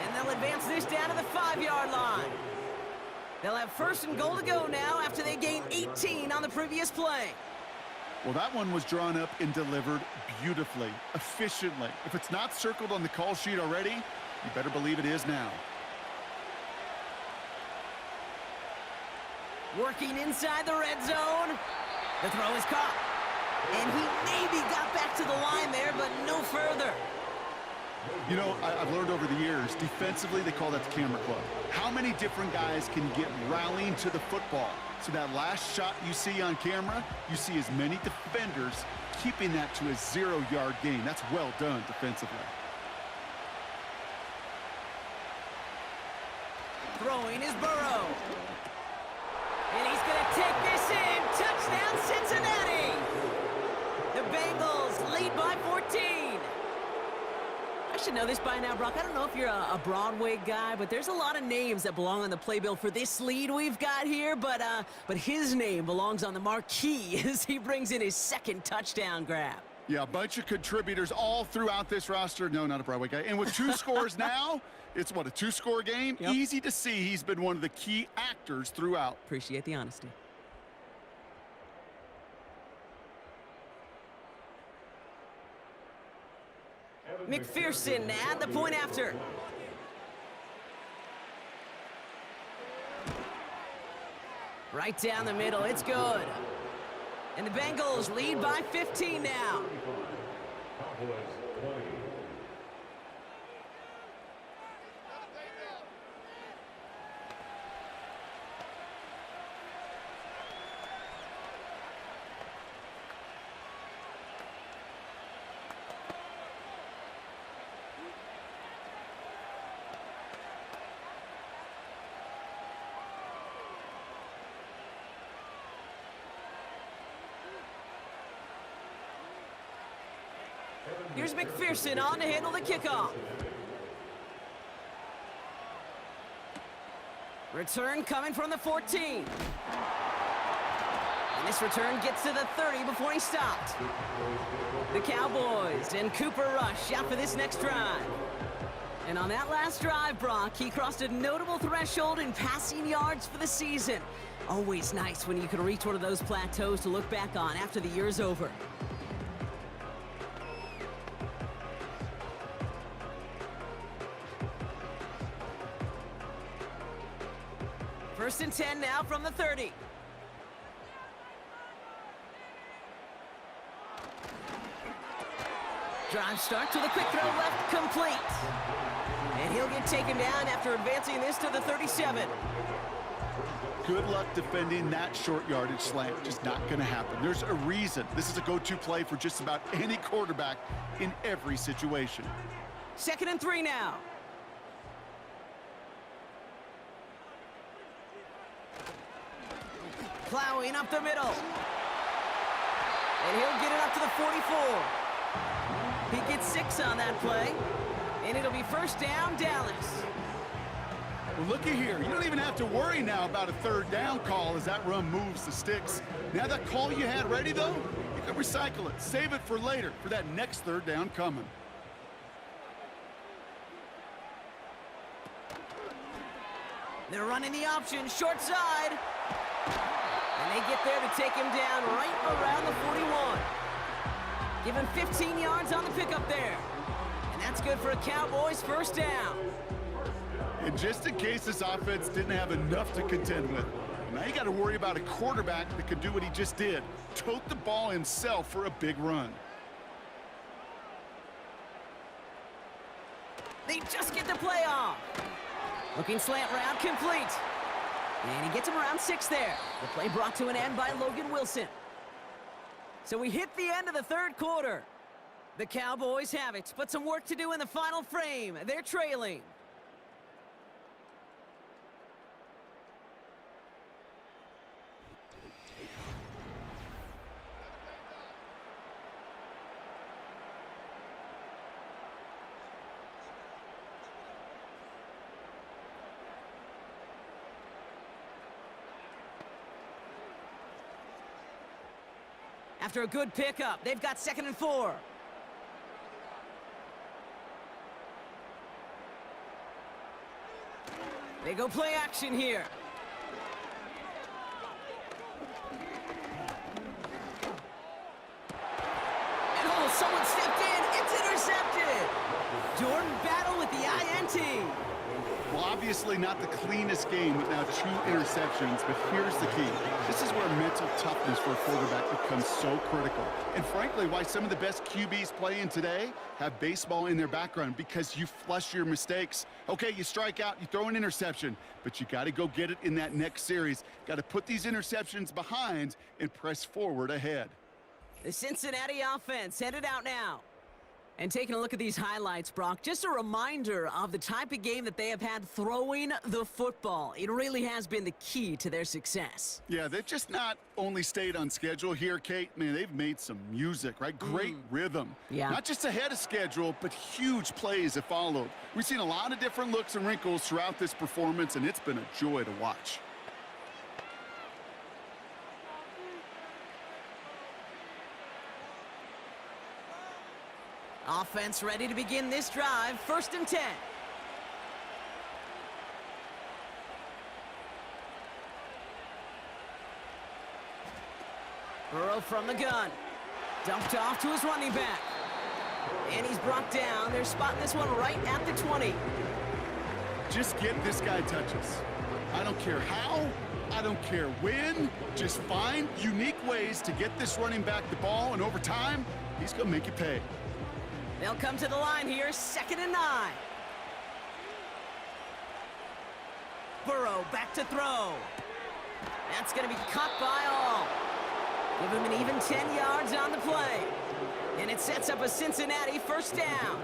A: And they'll advance this down to the 5-yard line. They'll have 1st and goal to go now after they gain 18 on the previous play.
B: Well, that one was drawn up and delivered beautifully, efficiently. If it's not circled on the call sheet already, you better believe it is now.
A: Working inside the red zone. The throw is caught. And he maybe got back to the line there, but no further.
B: You know, I've learned over the years, defensively, they call that the camera club. How many different guys can get rallying to the football? So that last shot you see on camera, you see as many defenders keeping that to a 0-yard gain. That's well done defensively.
A: Throwing is Burrow. And he's going to take this in. Touchdown, Cincinnati. The Bengals lead by 14. I should know this by now, Brock. I don't know if you're a Broadway guy, but there's a lot of names that belong on the playbill for this lead we've got here. But his name belongs on the marquee as he brings in his second touchdown grab.
B: Yeah, a bunch of contributors all throughout this roster. No, not a Broadway guy. And with 2 scores now, it's what, a 2-score game?
A: Yep.
B: Easy to see he's been one of the key actors throughout.
A: Appreciate the honesty. McPherson at the point after. Right down the middle, it's good. And the Bengals lead by 15 now.
C: Cowboys 20.
A: Here's McPherson on to handle the kickoff. Return coming from the 14. And this return gets to the 30 before he stopped. The Cowboys and Cooper Rush out for this next drive. And on that last drive, Brock, he crossed a notable threshold in passing yards for the season. Always nice when you can reach one of those plateaus to look back on after the year's over. First and 10 now from the 30. Drive starts with a quick throw left, complete. And he'll get taken down after advancing this to the 37.
B: Good luck defending that short yardage slant. Just not going to happen. There's a reason this is a go-to play for just about any quarterback in every situation.
A: Second and 3 now. Plowing up the middle. And he'll get it up to the 44. He gets 6 on that play. And it'll be first down, Dallas.
B: Well, looky here. You don't even have to worry now about a third down call as that run moves the sticks. Now that call you had ready, though, you can recycle it. Save it for later for that next third down coming.
A: They're running the option, short side. And they get there to take him down right around the 41. Give him 15 yards on the pickup there. And that's good for a Cowboys first down.
B: And just in case this offense didn't have enough to contend with, now you got to worry about a quarterback that could do what he just did. Tote the ball himself for a big run.
A: They just get the play off. Looking slant route complete. And he gets him around 6 there. The play brought to an end by Logan Wilson. So we hit the end of the third quarter. The Cowboys have it, but some work to do in the final frame. They're trailing. After a good pickup, they've got 2nd and 4. They go play action here. And oh, someone stepped in. It's intercepted. Jordan Battle with the INT.
B: Well, obviously not the cleanest game with now 2 interceptions, but here's the key. This is where mental toughness for a quarterback becomes so critical. And frankly, why some of the best QBs playing today have baseball in their background, because you flush your mistakes. Okay, you strike out, you throw an interception, but you got to go get it in that next series. Got to put these interceptions behind and press forward ahead.
A: The Cincinnati offense headed out now. And taking a look at these highlights, Brock, just a reminder of the type of game that they have had throwing the football. It really has been the key to their success.
B: Yeah, they've just not only stayed on schedule here, Kate. Man, they've made some music, right? Great rhythm.
A: Yeah.
B: Not just ahead of schedule, but huge plays have followed. We've seen a lot of different looks and wrinkles throughout this performance, and it's been a joy to watch.
A: Offense ready to begin this drive. 1st and 10. Burrow from the gun. Dumped off to his running back. And he's brought down. They're spotting this one right at the 20.
B: Just get this guy touches. I don't care how, I don't care when. Just find unique ways to get this running back the ball, and over time, he's going to make you pay.
A: They'll come to the line here, 2nd and 9. Burrow back to throw. That's going to be caught by all. Give him an even 10 yards on the play. And it sets up a Cincinnati 1st down.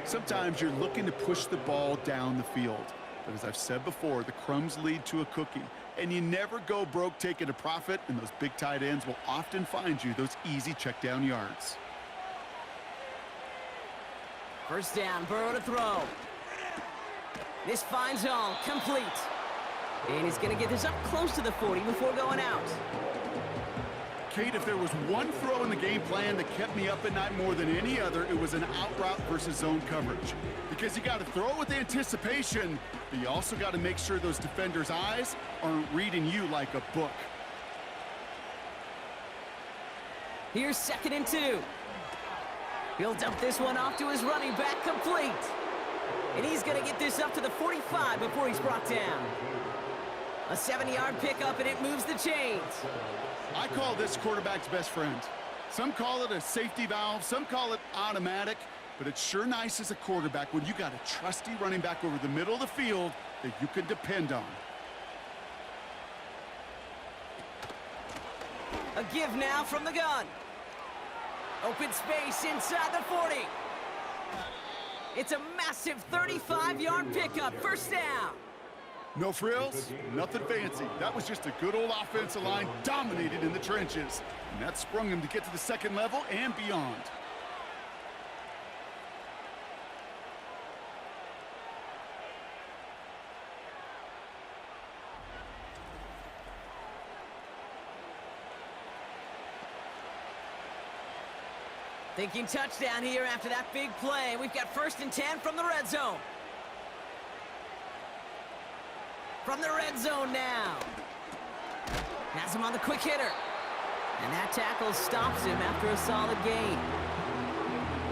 B: Sometimes you're looking to push the ball down the field. But as I've said before, the crumbs lead to a cookie. And you never go broke taking a profit, and those big tight ends will often find you those easy check down yards.
A: 1st down, Burrow to throw. This finds all, complete. And he's going to get this up close to the 40 before going out.
B: Kate, if there was one throw in the game plan that kept me up at night more than any other, it was an out route versus zone coverage. Because you got to throw with anticipation, but you also got to make sure those defenders' eyes aren't reading you like a book.
A: Here's 2nd and 2. He'll dump this one off to his running back, complete. And he's going to get this up to the 45 before he's brought down. A 70-yard pickup, and it moves the chains.
B: I call this quarterback's best friend. Some call it a safety valve, some call it automatic, but it's sure nice as a quarterback when you got a trusty running back over the middle of the field that you can depend on.
A: A give now from the gun. Open space inside the 40. It's a massive 35-yard pickup. 1st down.
B: No frills, nothing fancy. That was just a good old offensive line dominated in the trenches. And that sprung him to get to the 2nd level and beyond.
A: Thinking touchdown here after that big play. We've got 1st and 10 from the red zone. From the red zone now. Has him on the quick hitter. And that tackle stops him after a solid gain.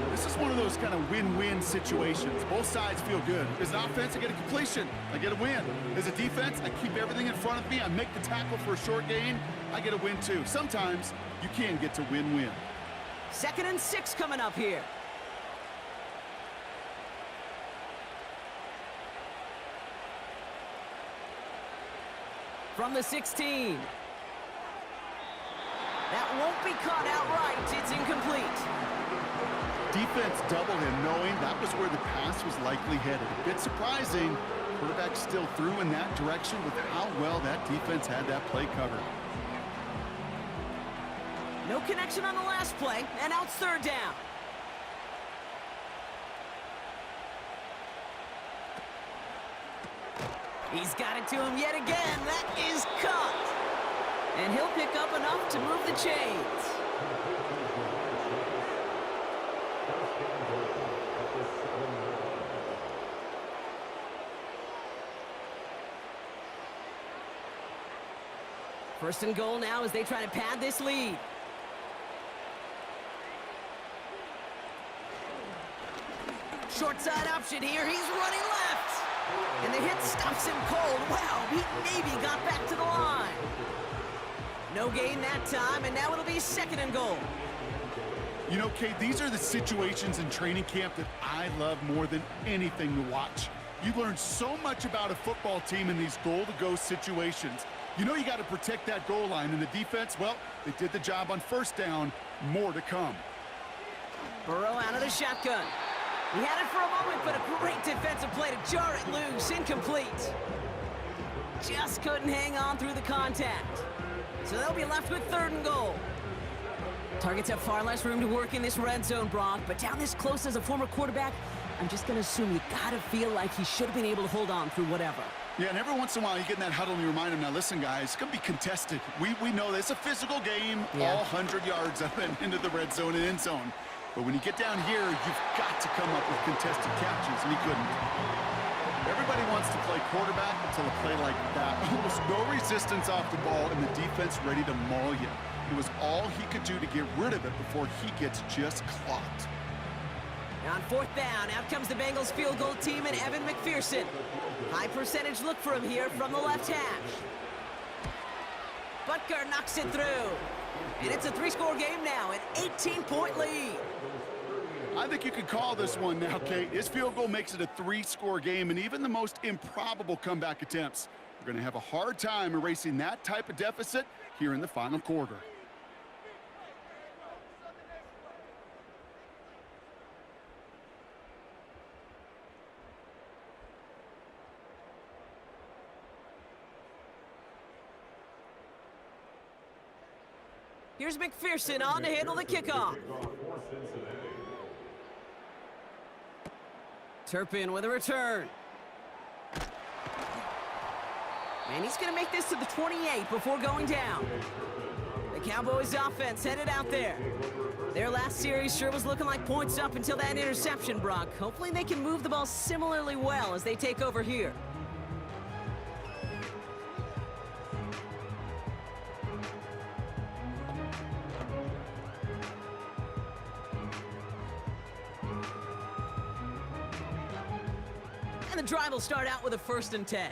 B: This is one of those kind of win-win situations. Both sides feel good. As an offense, I get a completion. I get a win. As a defense, I keep everything in front of me. I make the tackle for a short gain. I get a win, too. Sometimes you can get to win-win.
A: 2nd and 6 coming up here. From the 16. That won't be caught outright. It's incomplete.
B: Defense doubled him, knowing that was where the pass was likely headed. A bit surprising. Quarterback still threw in that direction with how well that defense had that play covered.
A: No connection on the last play, and now it's 3rd down. He's got it to him yet again. That is caught. And he'll pick up enough to move the chains. First and goal now as they try to pad this lead. Short side option here. He's running left. And the hit stops him cold. Wow, he maybe got back to the line. No gain that time, and now it'll be 2nd and goal.
B: You know, Kate, these are the situations in training camp that I love more than anything to watch. You learn so much about a football team in these goal-to-go situations. You know you got to protect that goal line, and the defense, well, they did the job on first down. More to come.
A: Burrow out of the shotgun. He had it for a moment, but a great defensive play to jar it loose. Incomplete. Just couldn't hang on through the contact. So they'll be left with 3rd and goal. Targets have far less room to work in this red zone, Brock, but down this close as a former quarterback, I'm just going to assume you got to feel like he should have been able to hold on through whatever.
B: Yeah, and every once in a while you get in that huddle and you remind them, now listen, guys, it's going to be contested. We know this. It's a physical game, all 100 yards up and into the red zone and end zone. But when you get down here, you've got to come up with contested catches, and he couldn't. Everybody wants to play quarterback until a play like that. Almost no resistance off the ball, and the defense ready to maul you. It was all he could do to get rid of it before he gets just clocked.
A: Now on 4th down, out comes the Bengals field goal team and Evan McPherson. High percentage look for him here from the left hash. Butker knocks it through. And it's a 3-score game now, an 18-point lead.
B: I think you could call this one now, Kate. His field goal makes it a 3-score game, and even the most improbable comeback attempts are going to have a hard time erasing that type of deficit here in the final quarter.
A: Here's McPherson on to handle the kickoff. Turpin with a return. And he's going to make this to the 28 before going down. The Cowboys offense headed out there. Their last series sure was looking like points up until that interception, Brock. Hopefully they can move the ball similarly well as they take over here. And the drive will start out with a 1st and 10.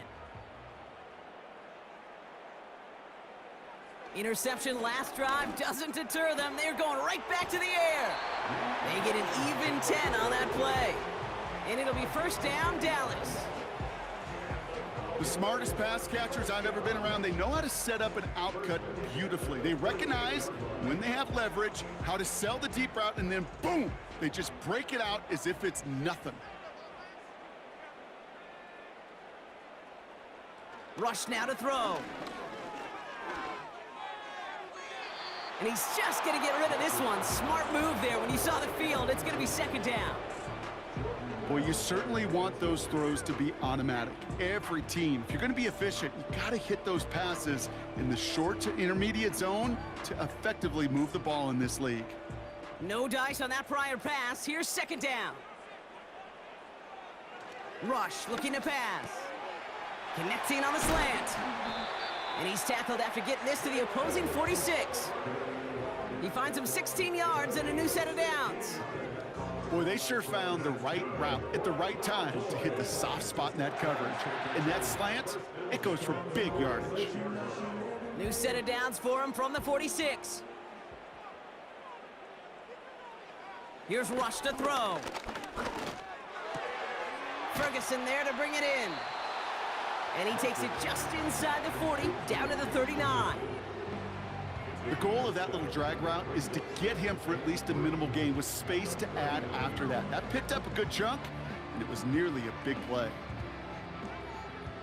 A: Interception last drive doesn't deter them. They're going right back to the air. They get an even 10 on that play. And it'll be 1st down, Dallas.
B: The smartest pass catchers I've ever been around, they know how to set up an outcut beautifully. They recognize when they have leverage, how to sell the deep route, and then boom, they just break it out as if it's nothing.
A: Rush now to throw. And he's just going to get rid of this one. Smart move there when you saw the field. It's going to be 2nd down.
B: Well, you certainly want those throws to be automatic. Every team, if you're going to be efficient, you got to hit those passes in the short to intermediate zone to effectively move the ball in this league.
A: No dice on that prior pass. Here's 2nd down. Rush looking to pass. Connecting on the slant. And he's tackled after getting this to the opposing 46. He finds him 16 yards and a new set of downs.
B: Boy, they sure found the right route at the right time to hit the soft spot in that coverage. And that slant, it goes for big yardage.
A: New set of downs for him from the 46. Here's Rush to throw. Ferguson there to bring it in. And he takes it just inside the 40, down to the 39.
B: The goal of that little drag route is to get him for at least a minimal gain with space to add after that. That picked up a good chunk, and it was nearly a big play.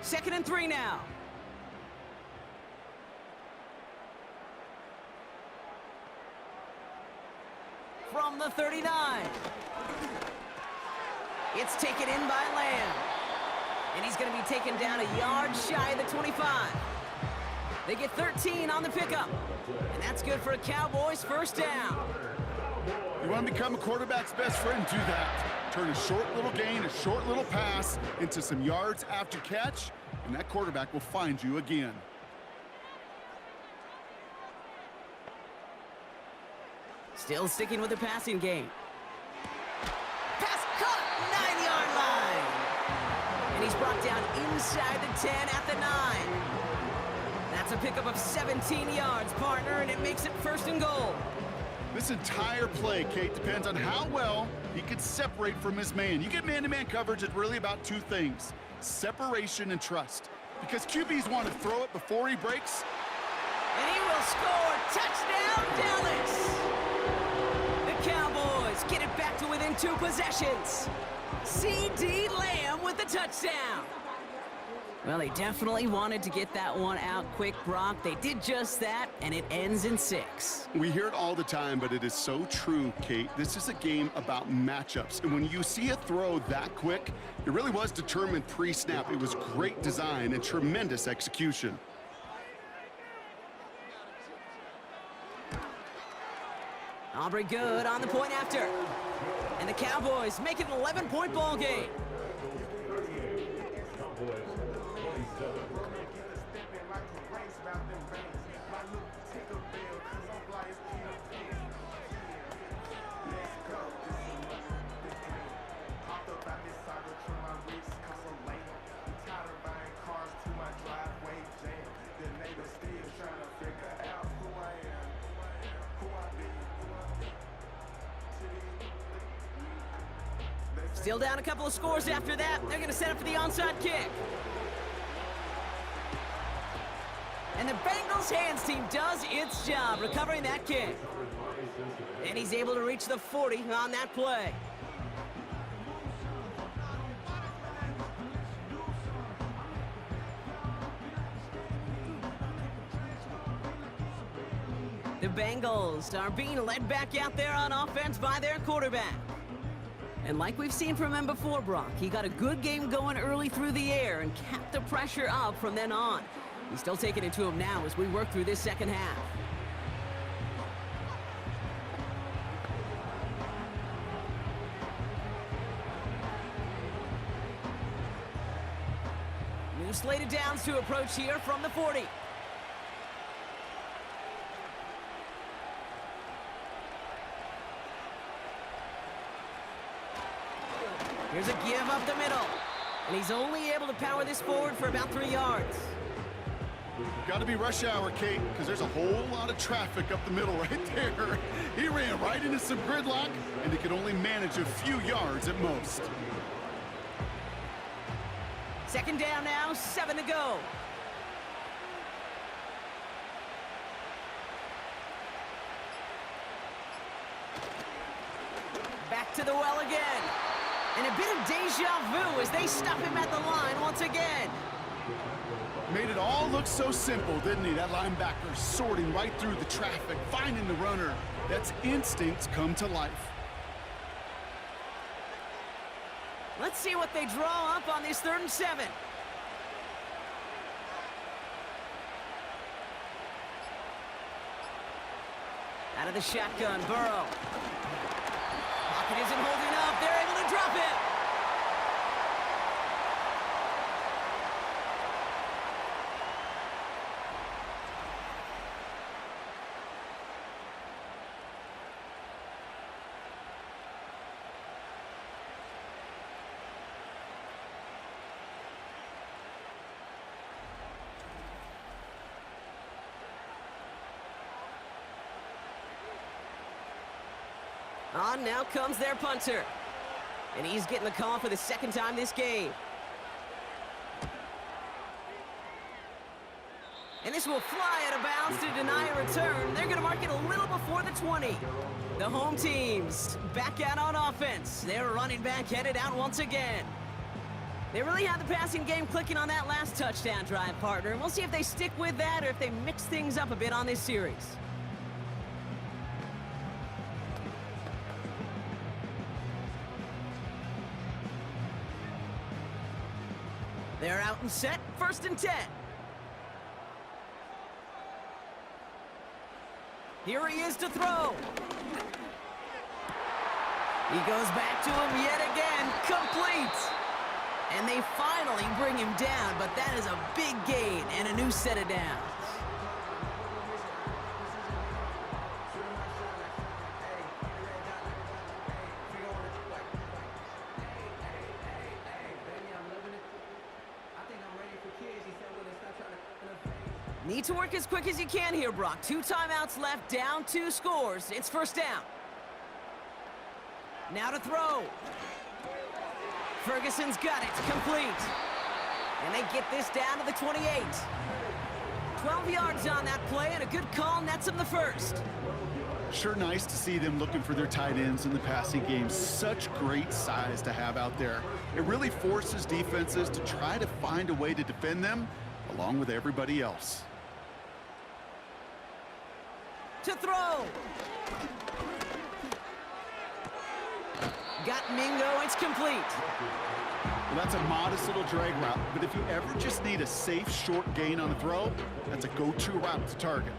A: 2nd and 3 now. From the 39. It's taken in by Lamb. And he's going to be taken down a yard shy of the 25. They get 13 on the pickup. And that's good for a Cowboys 1st down.
B: You want to become a quarterback's best friend? Do that. Turn a short little gain, a short little pass into some yards after catch, and that quarterback will find you again.
A: Still sticking with the passing game. Pass caught, 9-yard line. And he's brought down inside the 10 at the 9. That's a pickup of 17 yards, partner, and it makes it 1st and goal.
B: This entire play, Kate, depends on how well he can separate from his man. You get man-to-man coverage, it's really about 2 things: separation and trust. because QBs want to throw it before he breaks.
A: And he will score. Touchdown, Dallas! The Cowboys get it back to within 2 possessions. C.D. Lamb with the touchdown. Well, they definitely wanted to get that one out quick, Brock. They did just that, and it ends in 6.
B: We hear it all the time, but it is so true, Kate. This is a game about matchups. And when you see a throw that quick, it really was determined pre-snap. It was great design and tremendous execution.
A: Aubrey good on the point after. And the Cowboys make it an 11-point ball game. Still down a couple of scores after that. They're going to set up for the onside kick. And the Bengals hands team does its job recovering that kick. And he's able to reach the 40 on that play. The Bengals are being led back out there on offense by their quarterback. And like we've seen from him before, Brock, he got a good game going early through the air and kept the pressure up from then on. He's still taking it to him now as we work through this second half. New slated downs to approach here from the 40. Here's a give up the middle. And he's only able to power this forward for about 3 yards.
B: Got to be rush hour, Kate, because there's a whole lot of traffic up the middle right there. He ran right into some gridlock, and he could only manage a few yards at most.
A: Second down now, 7 to go. Back to the well again. And a bit of deja vu as they stop him at the line once again.
B: Made it all look so simple, didn't he? That linebacker sorting right through the traffic, finding the runner. That's instincts come to life.
A: Let's see what they draw up on this 3rd and 7. Out of the shotgun, Burrow. Pocket isn't holding up. They're able to drop it. On now comes their punter. And he's getting the call for the 2nd time this game. And this will fly out of bounds to deny a return. They're going to mark it a little before the 20. The home teams back out on offense. Their running back headed out once again. They really had the passing game clicking on that last touchdown drive, partner. We'll see if they stick with that or if they mix things up a bit on this series. They're out and set, 1st and 10. Here he is to throw. He goes back to him yet again, complete. And they finally bring him down, but that is a big gain and a new set of downs. Need to work as quick as you can here, Brock. 2 timeouts left, down 2 scores. It's 1st down. Now to throw. Ferguson's got it, complete. And they get this down to the 28. 12 yards on that play, and a good call nets them the first.
B: Sure nice to see them looking for their tight ends in the passing game. Such great size to have out there. It really forces defenses to try to find a way to defend them along with everybody else.
A: To throw. Got Mingo, it's complete.
B: Well, that's a modest little drag route, but if you ever just need a safe, short gain on the throw, that's a go-to route to target.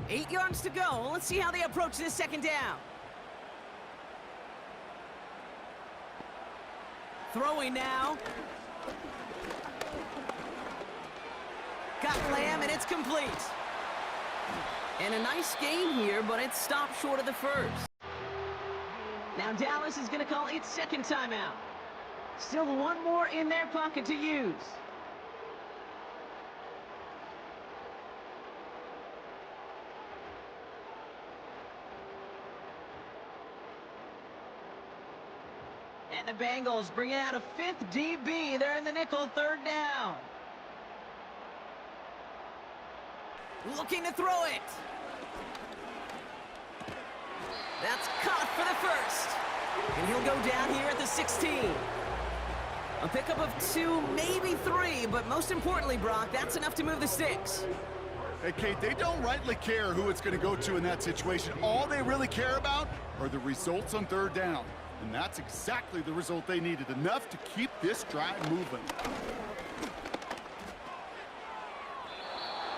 A: Eight yards to go. Let's see how they approach this second down. Throwing now. Got Lamb, and it's complete. And a nice gain here, but it stopped short of the first. Now Dallas is going to call its second timeout. Still one more in their pocket to use. And the Bengals bring out a fifth DB. They're in the nickel, third down. Looking to throw it. That's caught for the first. And he'll go down here at the 16. A pickup of 2, maybe 3, but most importantly, Brock, that's enough to move the sticks.
B: Hey, Kate, they don't rightly care who it's going to go to in that situation. All they really care about are the results on third down. And that's exactly the result they needed, enough to keep this drive moving.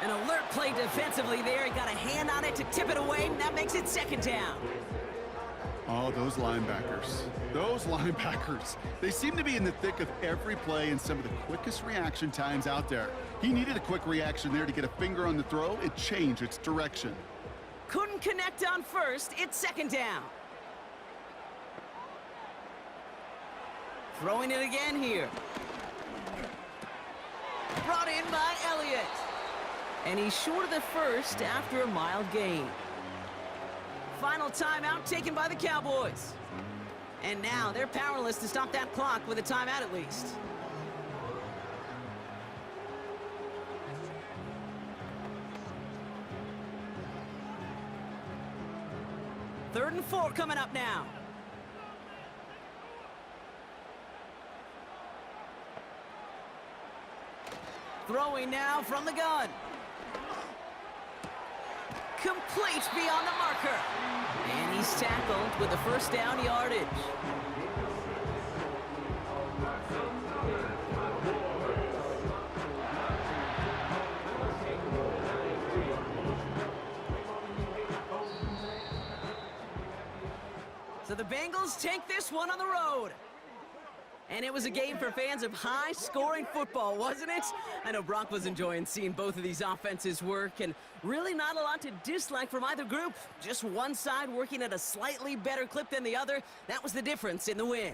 A: An alert play defensively there. He got a hand on it to tip it away, and that makes it second down.
B: Oh, those linebackers. Those linebackers. They seem to be in the thick of every play and some of the quickest reaction times out there. He needed a quick reaction there to get a finger on the throw. It changed its direction.
A: Couldn't connect on first. It's second down. Throwing it again here. Brought in by Elliott. And he's short of the first after a mild gain. Final timeout taken by the Cowboys. And now they're powerless to stop that clock with a timeout at least. Third and 4 coming up now. Throwing now from the gun. Complete beyond the marker. And he's tackled with the first down yardage. So the Bengals take this one on the road. And it was a game for fans of high-scoring football, wasn't it? I know Brock was enjoying seeing both of these offenses work, and really not a lot to dislike from either group. Just one side working at a slightly better clip than the other. That was the difference in the win.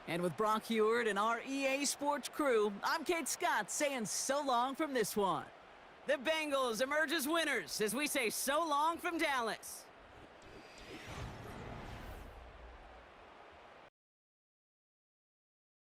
A: And with Brock Heward and our EA Sports crew, I'm Kate Scott saying so long from this one. The Bengals emerge as winners as we say so long from Dallas.